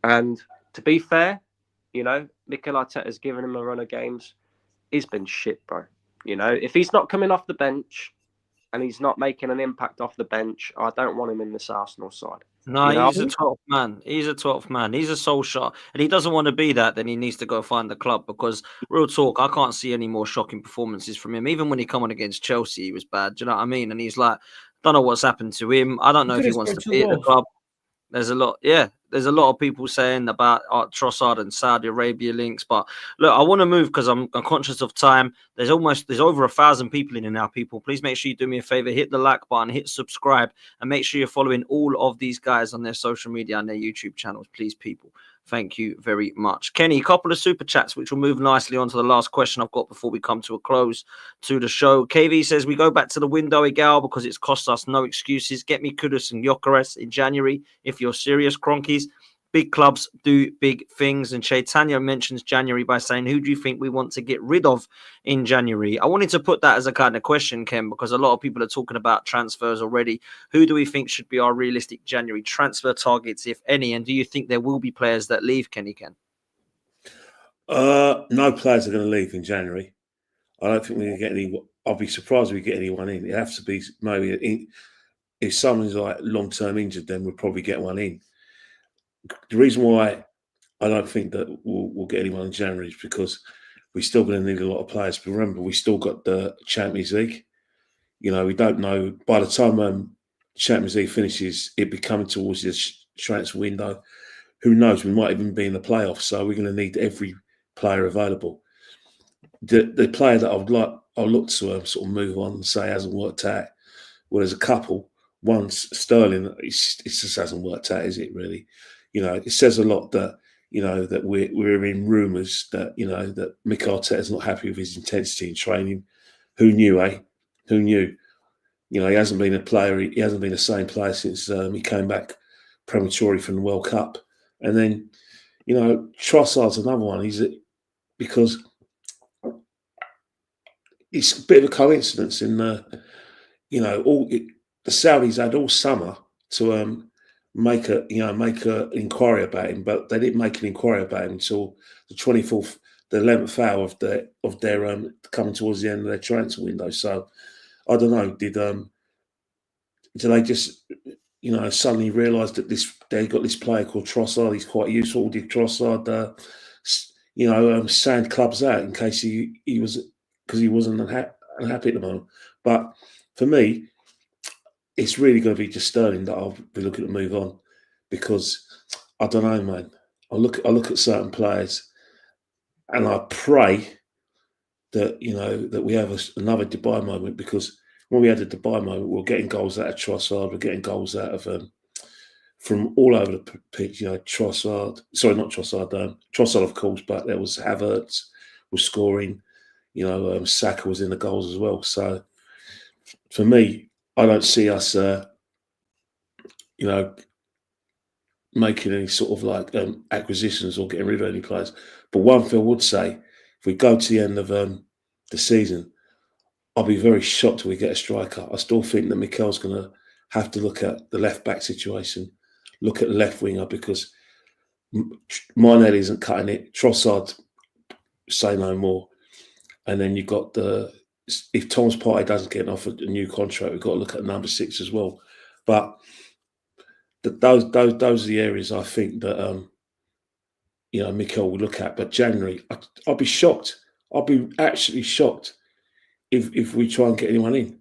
And to be fair, you know, Mikel Arteta's given him a run of games. He's been shit, bro. You know, if he's not coming off the bench and he's not making an impact off the bench, I don't want him in this Arsenal side. No, You know, he's a 12th man. He's a 12th man. He's a soul shot. And he doesn't want to be that, then he needs to go find the club because, real talk, I can't see any more shocking performances from him. Even when he come on against Chelsea, he was bad. Do you know what I mean? And he's like, don't know what's happened to him. I don't know He if could he have wants scored to 2 be at the goals. club. There's a lot, yeah. There's a lot of people saying about Trossard and Saudi Arabia links, but look, I want to move because I'm conscious of time. There's over 1,000 people in here now. People, please make sure you do me a favor, hit the like button, hit subscribe, and make sure you're following all of these guys on their social media and their YouTube channels, please, people. Thank you very much. Kenny, a couple of super chats, which will move nicely on to the last question I've got before we come to a close to the show. KV says, we go back to the window, Egal, because it's cost us no excuses. Get me Kudus and Gyökeres in January if you're serious, Cronkies. Big clubs do big things. And Chaitanya mentions January by saying, who do you think we want to get rid of in January? I wanted to put that as a kind of question, Ken, because a lot of people are talking about transfers already. Who do we think should be our realistic January transfer targets, if any? And do you think there will be players that leave, Kenny Ken? No players are going to leave in January. I don't think we're going to get any. I'll be surprised if we get anyone in. It has to be maybe if someone's like long-term injured, then we'll probably get one in. The reason why I don't think that we'll get anyone in January is because we're still going to need a lot of players. But remember, we still got the Champions League. You know, we don't know by the time Champions League finishes, it'll be coming towards the transfer window. Who knows? We might even be in the playoffs. So we're going to need every player available. The player that I'll look to sort of move on and say hasn't worked out. Well, there's a couple. One's Sterling. It just hasn't worked out, is it really? You know, it says a lot that, you know, that we're in rumours that, you know, that Mikel Arteta's not happy with his intensity in training. Who knew, eh? Who knew? You know, he hasn't been a player. He hasn't been the same player since he came back prematurely from the World Cup. And then, you know, Trossard's another one. Because it's a bit of a coincidence in you know, the Saudis had all summer to make an inquiry about him, but they didn't make an inquiry about him until the 24th, the 11th hour of their coming towards the end of their transfer window. So I don't know, did they just, you know, suddenly realise that they got this player called Trossard, he's quite useful. Did Trossard sand clubs out in case he was, because he wasn't unhappy at the moment. But for me, it's really going to be just Sterling that I'll be looking to move on, because I don't know, man. I look at certain players, and I pray that, you know, that we have another Dubai moment, because when we had the Dubai moment, we were getting goals out of Trossard, we're getting goals out of from all over the pitch. You know, Trossard, of course, but there was Havertz was scoring. You know, Saka was in the goals as well. So for me, I don't see us, making any sort of like acquisitions or getting rid of any players. But one thing I would say, if we go to the end of the season, I'll be very shocked if we get a striker. I still think that Mikel's going to have to look at the left back situation, look at the left winger, because Martinelli isn't cutting it. Trossard, say no more. And then you've got if Thomas Partey doesn't get offered a new contract, we've got to look at number 6 as well. But those are the areas I think that Mikel will look at. But January, I'll be shocked. I'll be actually shocked if we try and get anyone in.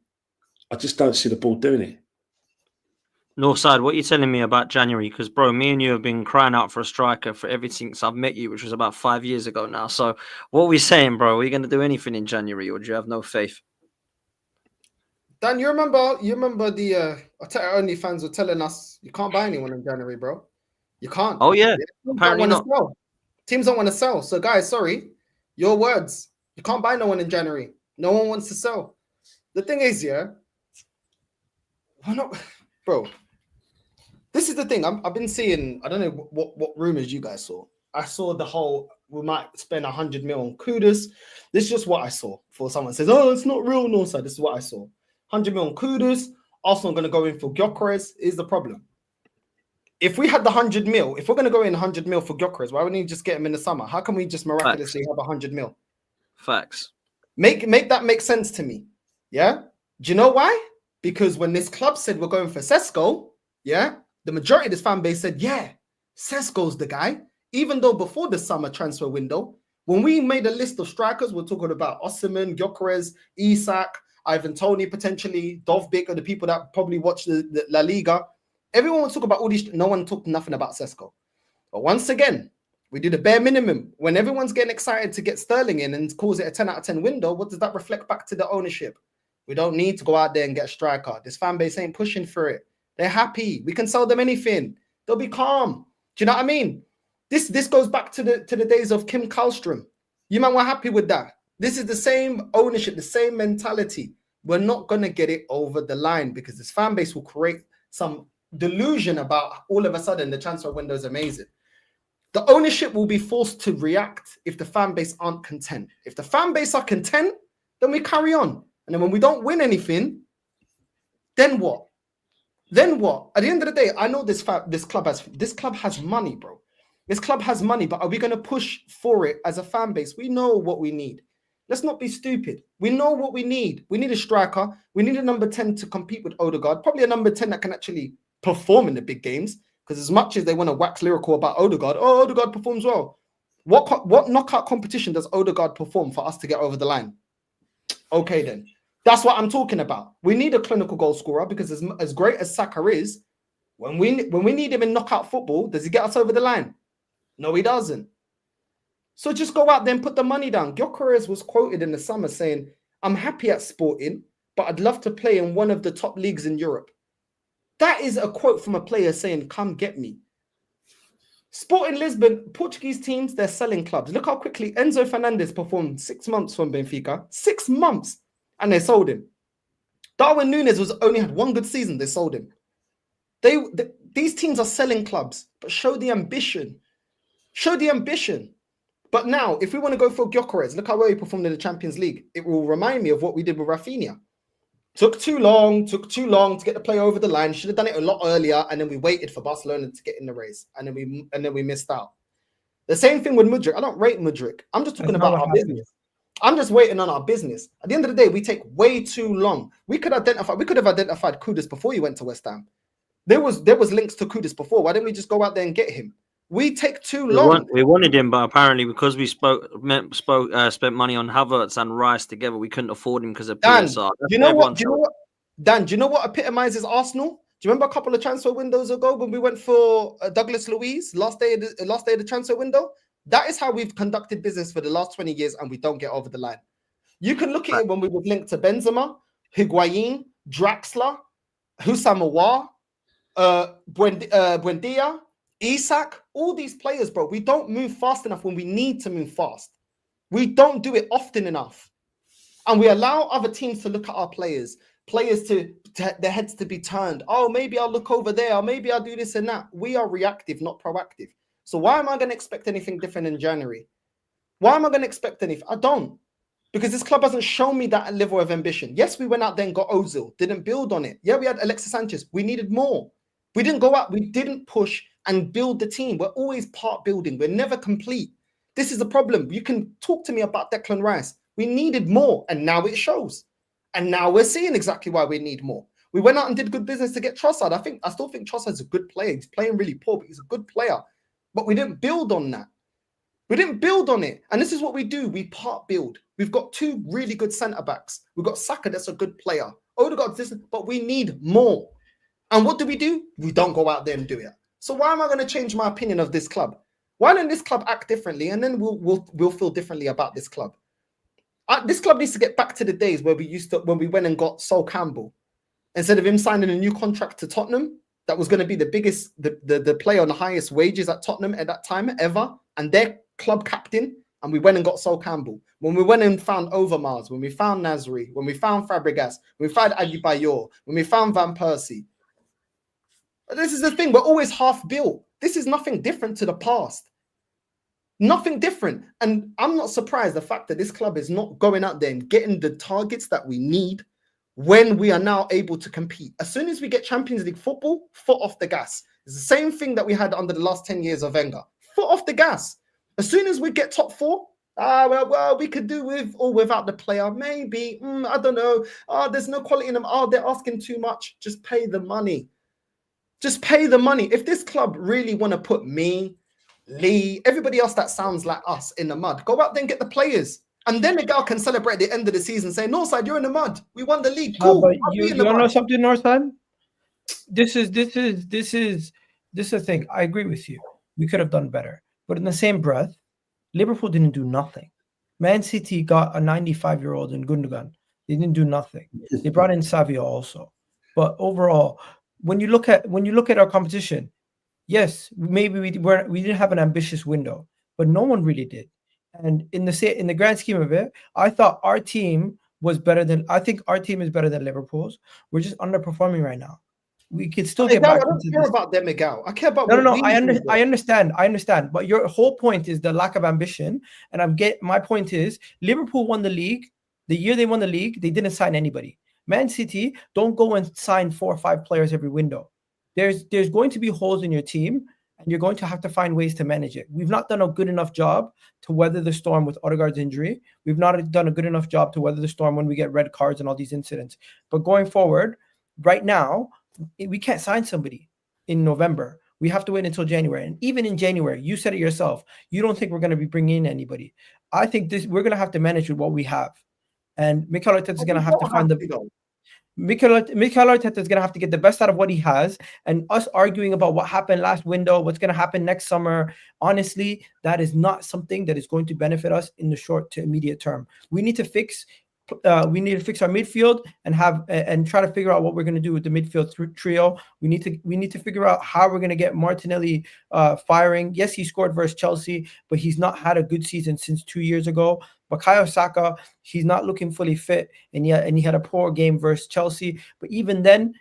I just don't see the board doing it. Northside, what are you telling me about January? Because, bro, me and you have been crying out for a striker for everything since I've met you, which was about 5 years ago now. So what are we saying, bro? Are we going to do anything in January, or do you have no faith? Dan, you remember the Arteta only fans were telling us you can't buy anyone in January, bro. You can't. Oh, yeah. Teams Apparently don't not. want to sell. Teams don't want to sell. So, guys, sorry. Your words. You can't buy no one in January. No one wants to sell. The thing is, yeah, why not? Bro, this is the thing. I've been seeing, I don't know what rumors you guys saw. I saw the whole, we might spend 100 mil on Kudus. This is just what I saw. Before someone says, oh, it's not real, no, sir. This is what I saw. 100 mil on Kudus. Arsenal going to go in for Gyökeres. Is the problem. If we had the 100 mil, if we're going to go in 100 mil for Gyökeres, why wouldn't you just get him in the summer? How can we just miraculously have 100 mil? Facts. Make that make sense to me. Yeah? Do you know why? Because when this club said we're going for Sesko, yeah, the majority of this fan base said, yeah, Sesko's the guy. Even though before the summer transfer window, when we made a list of strikers, we're talking about Osimhen, Gyökeres, Isak, Ivan Toney potentially, Dovbyk, or the people that probably watch the La Liga. Everyone was talking about all these. No one talked nothing about Sesko. But once again, we do the bare minimum. When everyone's getting excited to get Sterling in and calls it a 10 out of 10 window, what does that reflect back to the ownership? We don't need to go out there and get a striker. This fan base ain't pushing for it. They're happy. We can sell them anything. They'll be calm. Do you know what I mean? This goes back to the days of Kim Kallstrom. You man were happy with that. This is the same ownership, the same mentality. We're not going to get it over the line because this fan base will create some delusion about all of a sudden the transfer window is amazing. The ownership will be forced to react if the fan base aren't content. If the fan base are content, then we carry on. And then when we don't win anything, then what? Then what? At the end of the day, I know this club has money, bro. This club has money, but are we going to push for it as a fan base? We know what we need. Let's not be stupid. We know what we need. We need a striker. We need a number 10 to compete with Odegaard. Probably a number 10 that can actually perform in the big games. Because as much as they want to wax lyrical about Odegaard, oh, Odegaard performs well. What knockout competition does Odegaard perform for us to get over the line? Okay, then. That's what I'm talking about. We need a clinical goal scorer because as great as Saka is, when we need him in knockout football, does he get us over the line? No, he doesn't. So just go out there and put the money down. Gyökeres was quoted in the summer saying, I'm happy at Sporting, but I'd love to play in one of the top leagues in Europe. That is a quote from a player saying, come get me. Sporting Lisbon, Portuguese teams, they're selling clubs. Look how quickly Enzo Fernandez performed 6 months from Benfica. 6 months. And they sold him. Darwin Núñez only had one good season. They sold him. These teams are selling clubs, but show the ambition. Show the ambition. But now, if we want to go for Gyökeres, look how well he performed in the Champions League. It will remind me of what we did with Rafinha. Took too long to get the player over the line. Should have done it a lot earlier, and then we waited for Barcelona to get in the race, and then we missed out. The same thing with Mudryk. I don't rate Mudryk. I'm just talking about our business. I'm just waiting on our business. At the end of the day, we take way too long. We could have identified Kudus before he went to West Ham. There was links to Kudus before. Why didn't we just go out there and get him? We take too long. We wanted him, but apparently because we spent money on Havertz and Rice together, we couldn't afford him because of PSR. Do you know what? Dan, do you know what epitomizes Arsenal? Do you remember a couple of transfer windows ago when we went for Douglas Luiz last day of the transfer window? That is how we've conducted business for the last 20 years, and we don't get over the line. You can look at it when we would link to Benzema, Higuain, Draxler, Houssam Aouar, Buendia, Isak, all these players, bro. We don't move fast enough when we need to move fast. We don't do it often enough. And we allow other teams to look at our players to their heads to be turned. Oh, maybe I'll look over there, or maybe I'll do this and that. We are reactive, not proactive. So why am I going to expect anything different in January? Why am I going to expect anything? I don't. Because this club hasn't shown me that level of ambition. Yes, we went out there and got Ozil. Didn't build on it. Yeah, we had Alexis Sanchez. We needed more. We didn't go out. We didn't push and build the team. We're always part building. We're never complete. This is the problem. You can talk to me about Declan Rice. We needed more, and now it shows. And now we're seeing exactly why we need more. We went out and did good business to get Trossard. I still think Trossard's a good player. He's playing really poor, but he's a good player. But we didn't build on that. We didn't build on it. And this is what we do. We part build. We've got two really good centre-backs. We've got Saka, that's a good player. Odegaard's this, but we need more. And what do? We don't go out there and do it. So why am I going to change my opinion of this club? Why don't this club act differently? And then we'll feel differently about this club. This club needs to get back to the days where when we went and got Sol Campbell. Instead of him signing a new contract to Tottenham, that was going to be the biggest, the player on the highest wages at Tottenham at that time ever, and their club captain, and we went and got Sol Campbell. When we went and found Overmars, when we found Nasri, when we found Fabregas, when we found Adebayor, when we found Van Persie. This is the thing, we're always half built. This is nothing different to the past. Nothing different. And I'm not surprised the fact that this club is not going out there and getting the targets that we need when we are now able to compete. As soon as we get Champions League football, foot off the gas. It's the same thing that we had under the last 10 years of Wenger. Foot off the gas. As soon as we get top four, well, we could do with or without the player. Maybe, I don't know. There's no quality in them. They're asking too much. Just pay the money. Just pay the money. If this club really want to put me, Lee, everybody else that sounds like us in the mud, go out there and get the players. And then the girl can celebrate at the end of the season saying, Northside, you're in the mud. We won the league. Cool. But I'll you be in the wanna know mud. something, Northside? This is a thing. I agree with you. We could have done better. But in the same breath, Liverpool didn't do nothing. Man City got a 95-year-old in Gundogan. They didn't do nothing. They brought in Savio also. But overall, when you look at our competition, yes, maybe we didn't have an ambitious window, but no one really did. And in the grand scheme of it, I thought our team was better than. I think our team is better than Liverpool's. We're just underperforming right now. We could still get Miguel, back I don't into care this. about them, Miguel. I care about No. what we I do. understand. But your whole point is the lack of ambition, and my point is Liverpool won the league. The year they won the league, they didn't sign anybody. Man City don't go and sign 4 or 5 players every window. There's going to be holes in your team, and you're going to have to find ways to manage it. We've not done a good enough job to weather the storm with Odegaard's injury. We've not done a good enough job to weather the storm when we get red cards and all these incidents. But going forward, right now, we can't sign somebody in November. We have to wait until January. And even in January, you said it yourself, you don't think we're going to be bringing in anybody. I think we're going to have to manage with what we have. And Mikel Arteta is going to have to find Mikel Arteta is going to have to get the best out of what he has. And us arguing about what happened last window, what's going to happen next summer, honestly, that is not something that is going to benefit us in the short to immediate term. We need to fix our midfield and try to figure out what we're going to do with the midfield trio. We need to figure out how we're going to get Martinelli firing. Yes, he scored versus Chelsea, but he's not had a good season since 2 years ago. Bukayo Saka, he's not looking fully fit, and he had a poor game versus Chelsea. But even then,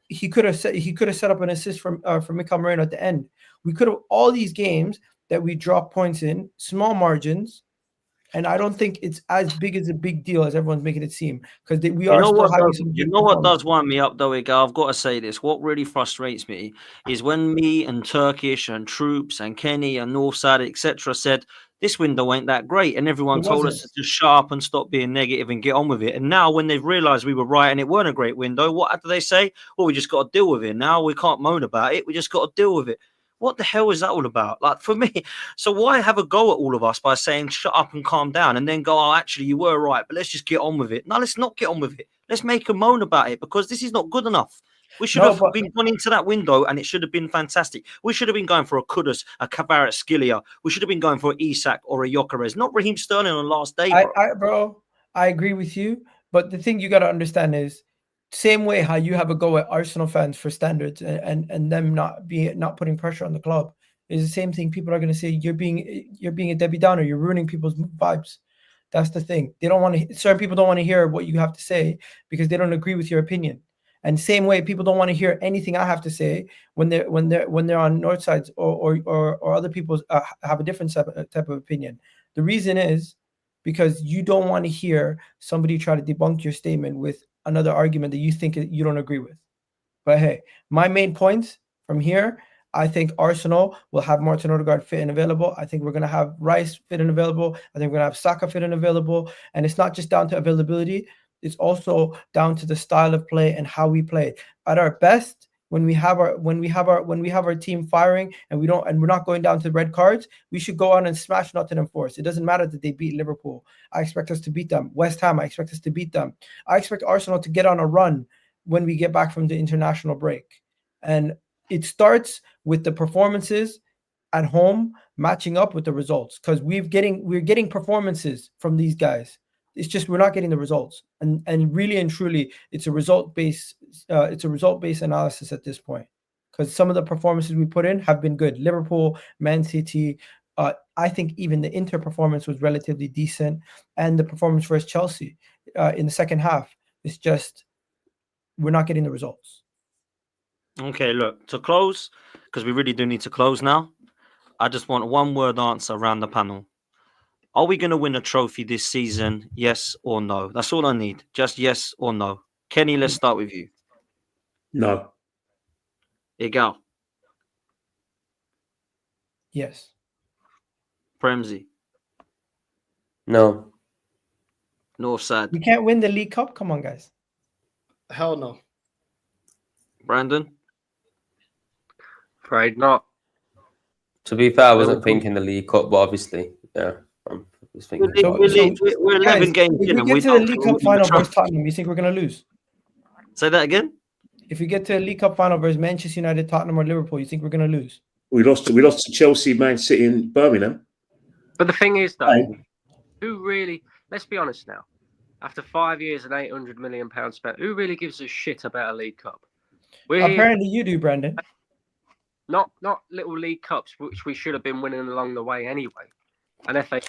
he could have set up an assist for Mikel Merino at the end. We could have all these games that we drop points in small margins. And I don't think it's as big as a big deal as everyone's making it seem, because we are still having some. You know what does wind me up though, Igor? I've got to say this. What really frustrates me is when me and Turkish and Troops and Kenny and Northside, etc., said this window ain't that great, and everyone told us to just shut up and stop being negative and get on with it. And now, when they've realised we were right and it weren't a great window, what do they say? Well, we just got to deal with it. Now we can't moan about it. We just got to deal with it. What the hell is that all about? Like, for me, so why have a go at all of us by saying shut up and calm down and then go, oh, actually, you were right, but let's just get on with it. No, let's not get on with it. Let's make a moan about it, because this is not good enough. We should have been gone into that window and it should have been fantastic. We should have been going for a Kudus, a Kvaratskhelia. We should have been going for an Isak or a Gyökeres, not Raheem Sterling on the last day, bro. I agree with you. But the thing you got to understand is, same way how you have a go at Arsenal fans for standards and them not putting pressure on the club, is the same thing. People are going to say you're being a Debbie Downer. You're ruining people's vibes. That's the thing. They don't want to. Certain people don't want to hear what you have to say because they don't agree with your opinion. And same way, people don't want to hear anything I have to say when they're on North sides or other people have a different type of opinion. The reason is because you don't want to hear somebody try to debunk your statement with another argument that you think you don't agree with. But hey, my main points from here, I think Arsenal will have Martin Odegaard fit and available. I think we're going to have Rice fit and available. I think we're going to have Saka fit and available. And it's not just down to availability. It's also down to the style of play and how we play. At our best, when we have our team firing and we're not going down to red cards, we should go out and smash Nottingham Forest. It doesn't matter that they beat Liverpool. I expect us to beat them. West Ham, I expect us to beat them. I expect Arsenal to get on a run when we get back from the international break. And it starts with the performances at home matching up with the results, because we're getting performances from these guys. It's just we're not getting the results, and really and truly, it's a result based analysis at this point, because some of the performances we put in have been good. Liverpool, Man City, I think even the Inter performance was relatively decent, and the performance versus Chelsea in the second half, it's just we're not getting the results. Okay, look, to close, because we really do need to close now, I just want a one-word answer around the panel. Are we going to win a trophy this season? Yes or no? That's all I need. Just yes or no. Kenny, let's start with you. No. Igal. Yes. Premzi. No. Northside. We can't win the League Cup? Come on, guys. Hell no. Brandon? Afraid not. To be fair, I wasn't thinking the League Cup, but obviously, yeah, I was thinking. We're 11 games if in we and get we to the don't League think Cup we'll win the final versus trophy. Tottenham, you think we're going to lose? Say that again? If we get to a League Cup final versus Manchester United, Tottenham, or Liverpool, you think we're going to lose? We lost to Chelsea, Man City, and Birmingham. But the thing is, though, Hey. who really? Let's be honest now. After 5 years and £800 million spent, who really gives a shit about a League Cup? We're here, Apparently, you do, Brandon. not little League Cups, which we should have been winning along the way anyway. An FA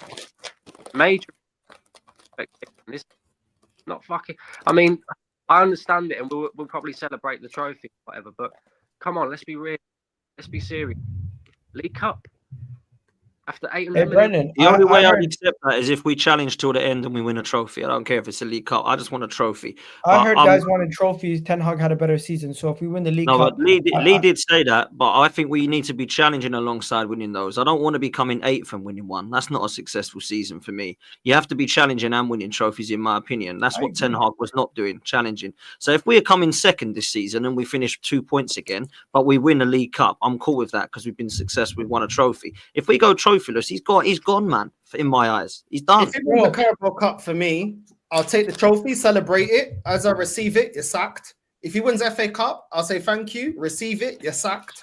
major expectation. This not fucking. I mean, I understand it, and we'll probably celebrate the trophy, whatever. But come on, let's be real. Let's be serious. League Cup. After 800 Hey, million. Brendan, The only way I'd heard, accept that is if we challenge till the end and we win a trophy. I don't care if it's a League Cup. I just want a trophy. I But heard guys wanted trophies. Ten Hag had a better season. So if we win the League No, Cup, but Lee did say that, but I think we need to be challenging alongside winning those. I don't want to be coming 8th and winning one. That's not a successful season for me. You have to be challenging and winning trophies, in my opinion. That's what Ten Hag was not doing, challenging. So if we are coming second this season and we finish 2 points again, but we win a League Cup, I'm cool with that because we've been successful. We've won a trophy. If we go trophyless, he's gone, man. In my eyes, he's done. If you win the Carabao Cup for me, I'll take the trophy, celebrate it. As I receive it, you're sacked. If he wins FA Cup, I'll say thank you, receive it, you're sacked.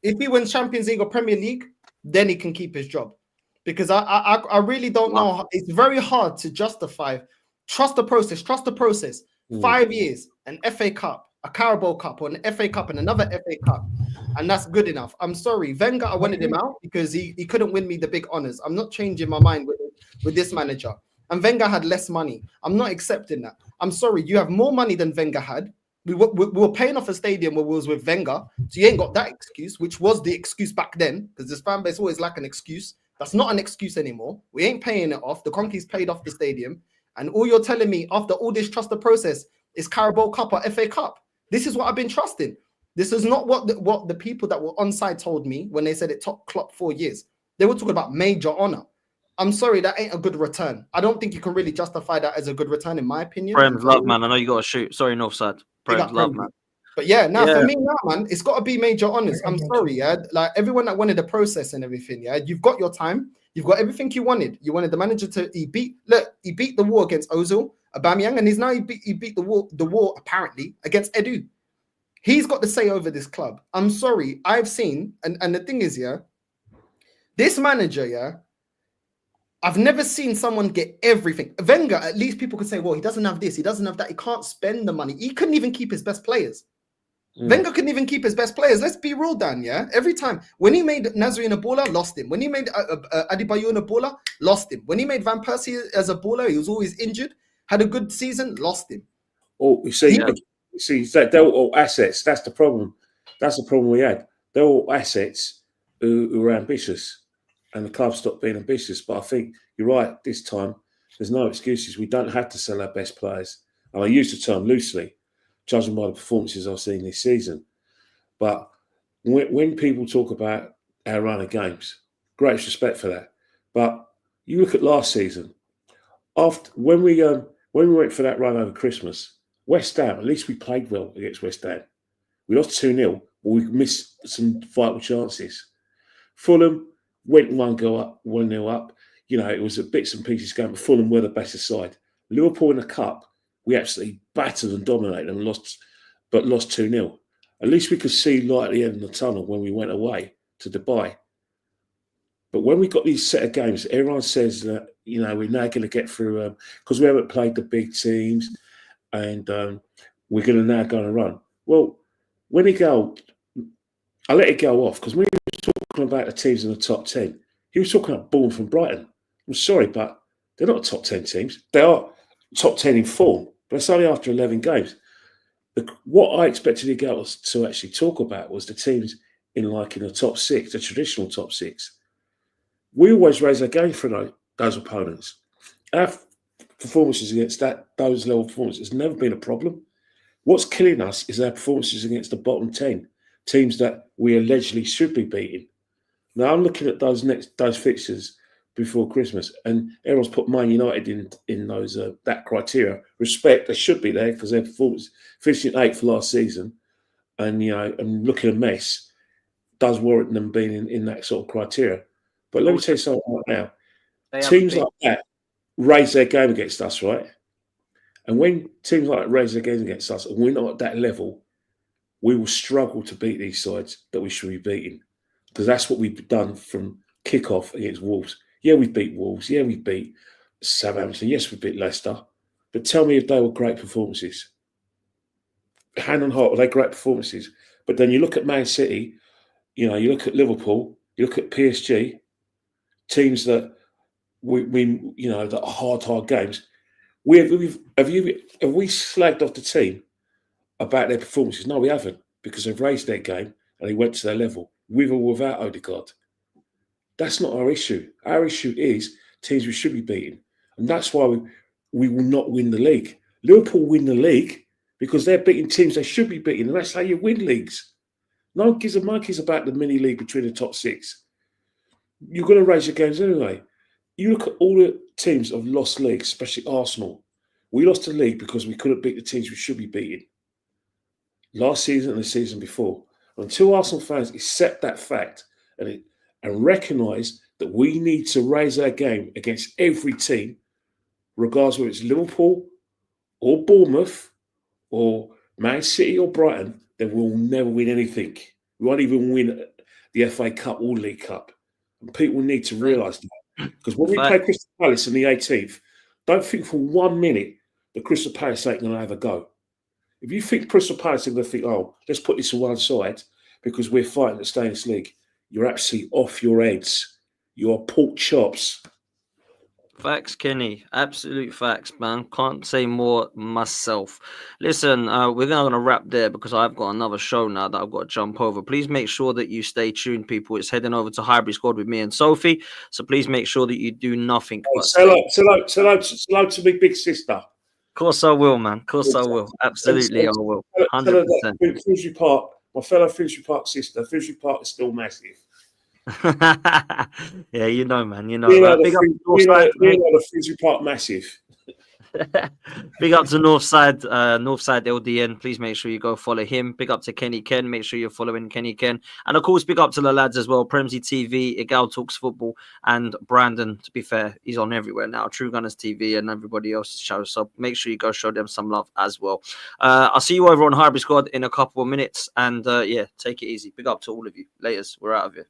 If he wins Champions League or Premier League, then he can keep his job. Because I really don't know. It's very hard to justify. Trust the process. 5 years, an FA Cup, a Carabao Cup, or an FA Cup, and another FA Cup. And that's good enough. I'm sorry. Wenger, I wanted him out because he couldn't win me the big honors. I'm not changing my mind with this manager. And Wenger had less money. I'm not accepting that. I'm sorry. You have more money than Wenger had. We were paying off a stadium where we was with Wenger. So you ain't got that excuse, which was the excuse back then, because this fan base always like an excuse. That's not an excuse anymore. We ain't paying it off. The Conkeys paid off the stadium. And all you're telling me after all this trust the process is Carabao Cup or FA Cup. This is what I've been trusting. This is not what the people that were on side told me when they said it took Klopp 4 years. They were talking about major honor. I'm sorry, that ain't a good return. I don't think you can really justify that as a good return, in my opinion. Prem's love, man. I know you got to shoot. Sorry, Northside. Prem's love, man. But yeah, now for me, man, it's got to be major honors. I'm sorry, yeah. Like everyone that wanted the process and everything, yeah. You've got your time. You've got everything you wanted. You wanted the manager to he beat the war against Ozil, Aubameyang, and he beat the war apparently against Edu. He's got the say over this club. I'm sorry. I've seen, and the thing is, yeah, this manager, yeah, I've never seen someone get everything. Wenger, at least people could say, well, he doesn't have this, he doesn't have that, he can't spend the money. He couldn't even keep his best players. Wenger couldn't even keep his best players. Let's be real, Dan, yeah? Every time. When he made Nasri a baller, lost him. When he made Adebayo a baller, lost him. When he made Van Persie as a baller, he was always injured, had a good season, lost him. Oh, you see, they're all assets. That's the problem. That's the problem we had. They're all assets who are ambitious, and the club stopped being ambitious. But I think you're right. This time, there's no excuses. We don't have to sell our best players. And I use the term loosely, judging by the performances I've seen this season. But when people talk about our run of games, great respect for that. But you look at last season. After when we went for that run over Christmas. West Ham, at least we played well against West Ham. We lost 2-0, but we missed some vital chances. Fulham went 1-0 up. You know, it was a bits and pieces game, but Fulham were the better side. Liverpool in the Cup, we absolutely battered and dominated and lost 2-0. At least we could see light at the end of the tunnel when we went away to Dubai. But when we got these set of games, everyone says that, you know, we're now going to get through because we haven't played the big teams. And we're going to now go on a run. Well, I let it go off because when he was talking about the teams in the top 10, he was talking about Bournemouth and Brighton. I'm sorry, but they're not top 10 teams. They are top 10 in form, but it's only after 11 games. What I expected the girls to actually talk about was the teams in the top 6, the traditional top 6. We always raise our game for those opponents. Our performances against those level performances has never been a problem. What's killing us is our performances against the bottom 10 teams that we allegedly should be beating. Now I'm looking at those fixtures before Christmas, and everyone's put Man United in those that criteria. Respect, they should be there because their performance finishing 8th last season, and you know, and looking a mess. does warrant them being in that sort of criteria. But let me tell you something right now. They have Teams big- like that raise their game against us, right? And when teams like that raise their game against us and we're not at that level, we will struggle to beat these sides that we should be beating. Because that's what we've done from kickoff against Wolves. Yeah, we beat Wolves. Yeah, we beat Southampton. Yes, we beat Leicester. But tell me if they were great performances. Hand on heart, were they great performances? But then you look at Man City, you look at Liverpool, you look at PSG, teams that we that are hard games. Have we slagged off the team about their performances? No, we haven't, because they've raised their game and they went to their level, with or without Odegaard. That's not our issue. Our issue is teams we should be beating. And that's why we will not win the league. Liverpool win the league because they're beating teams they should be beating. And that's how you win leagues. No one gives a monkeys about the mini league between the top six. You're going to raise your games anyway. You look at all the teams that have lost leagues, especially Arsenal. We lost the league because we couldn't beat the teams we should be beating. Last season and the season before. Until Arsenal fans accept that fact and recognise that we need to raise our game against every team, regardless whether it's Liverpool or Bournemouth or Man City or Brighton, then we'll never win anything. We won't even win the FA Cup or League Cup. And people need to realise that. Because when we play Crystal Palace on the 18th, don't think for 1 minute that Crystal Palace ain't going to have a go. If you think Crystal Palace are going to think, oh, let's put this to one side because we're fighting to stay in this league, you're absolutely off your heads. You're pork chops. Facts, Kenny. Absolute facts, man. Can't say more myself. Listen, we're going to wrap there because I've got another show now that I've got to jump over. Please make sure that you stay tuned, people. It's heading over to Hybrid Squad with me and Sophie. So please make sure that you do nothing but Hello to me, big sister. Of course I will, man. Of course I will. Absolutely I will. 100%. Finsbury Park, my fellow Finsbury Park sister, Finsbury Park is still massive. Yeah, you know, man. You know. Big up the Finsbury Park massive. Big up to Northside LDN. Please make sure you go follow him. Big up to Kenny Ken. Make sure you're following Kenny Ken. And of course, big up to the lads as well. Premsy TV, Igal Talks Football, and Brandon. To be fair, he's on everywhere now. True Gunners TV and everybody else's shows. So make sure you go show them some love as well. I'll see you over on Hybrid Squad in a couple of minutes. And yeah, take it easy. Big up to all of you. Laters. We're out of here.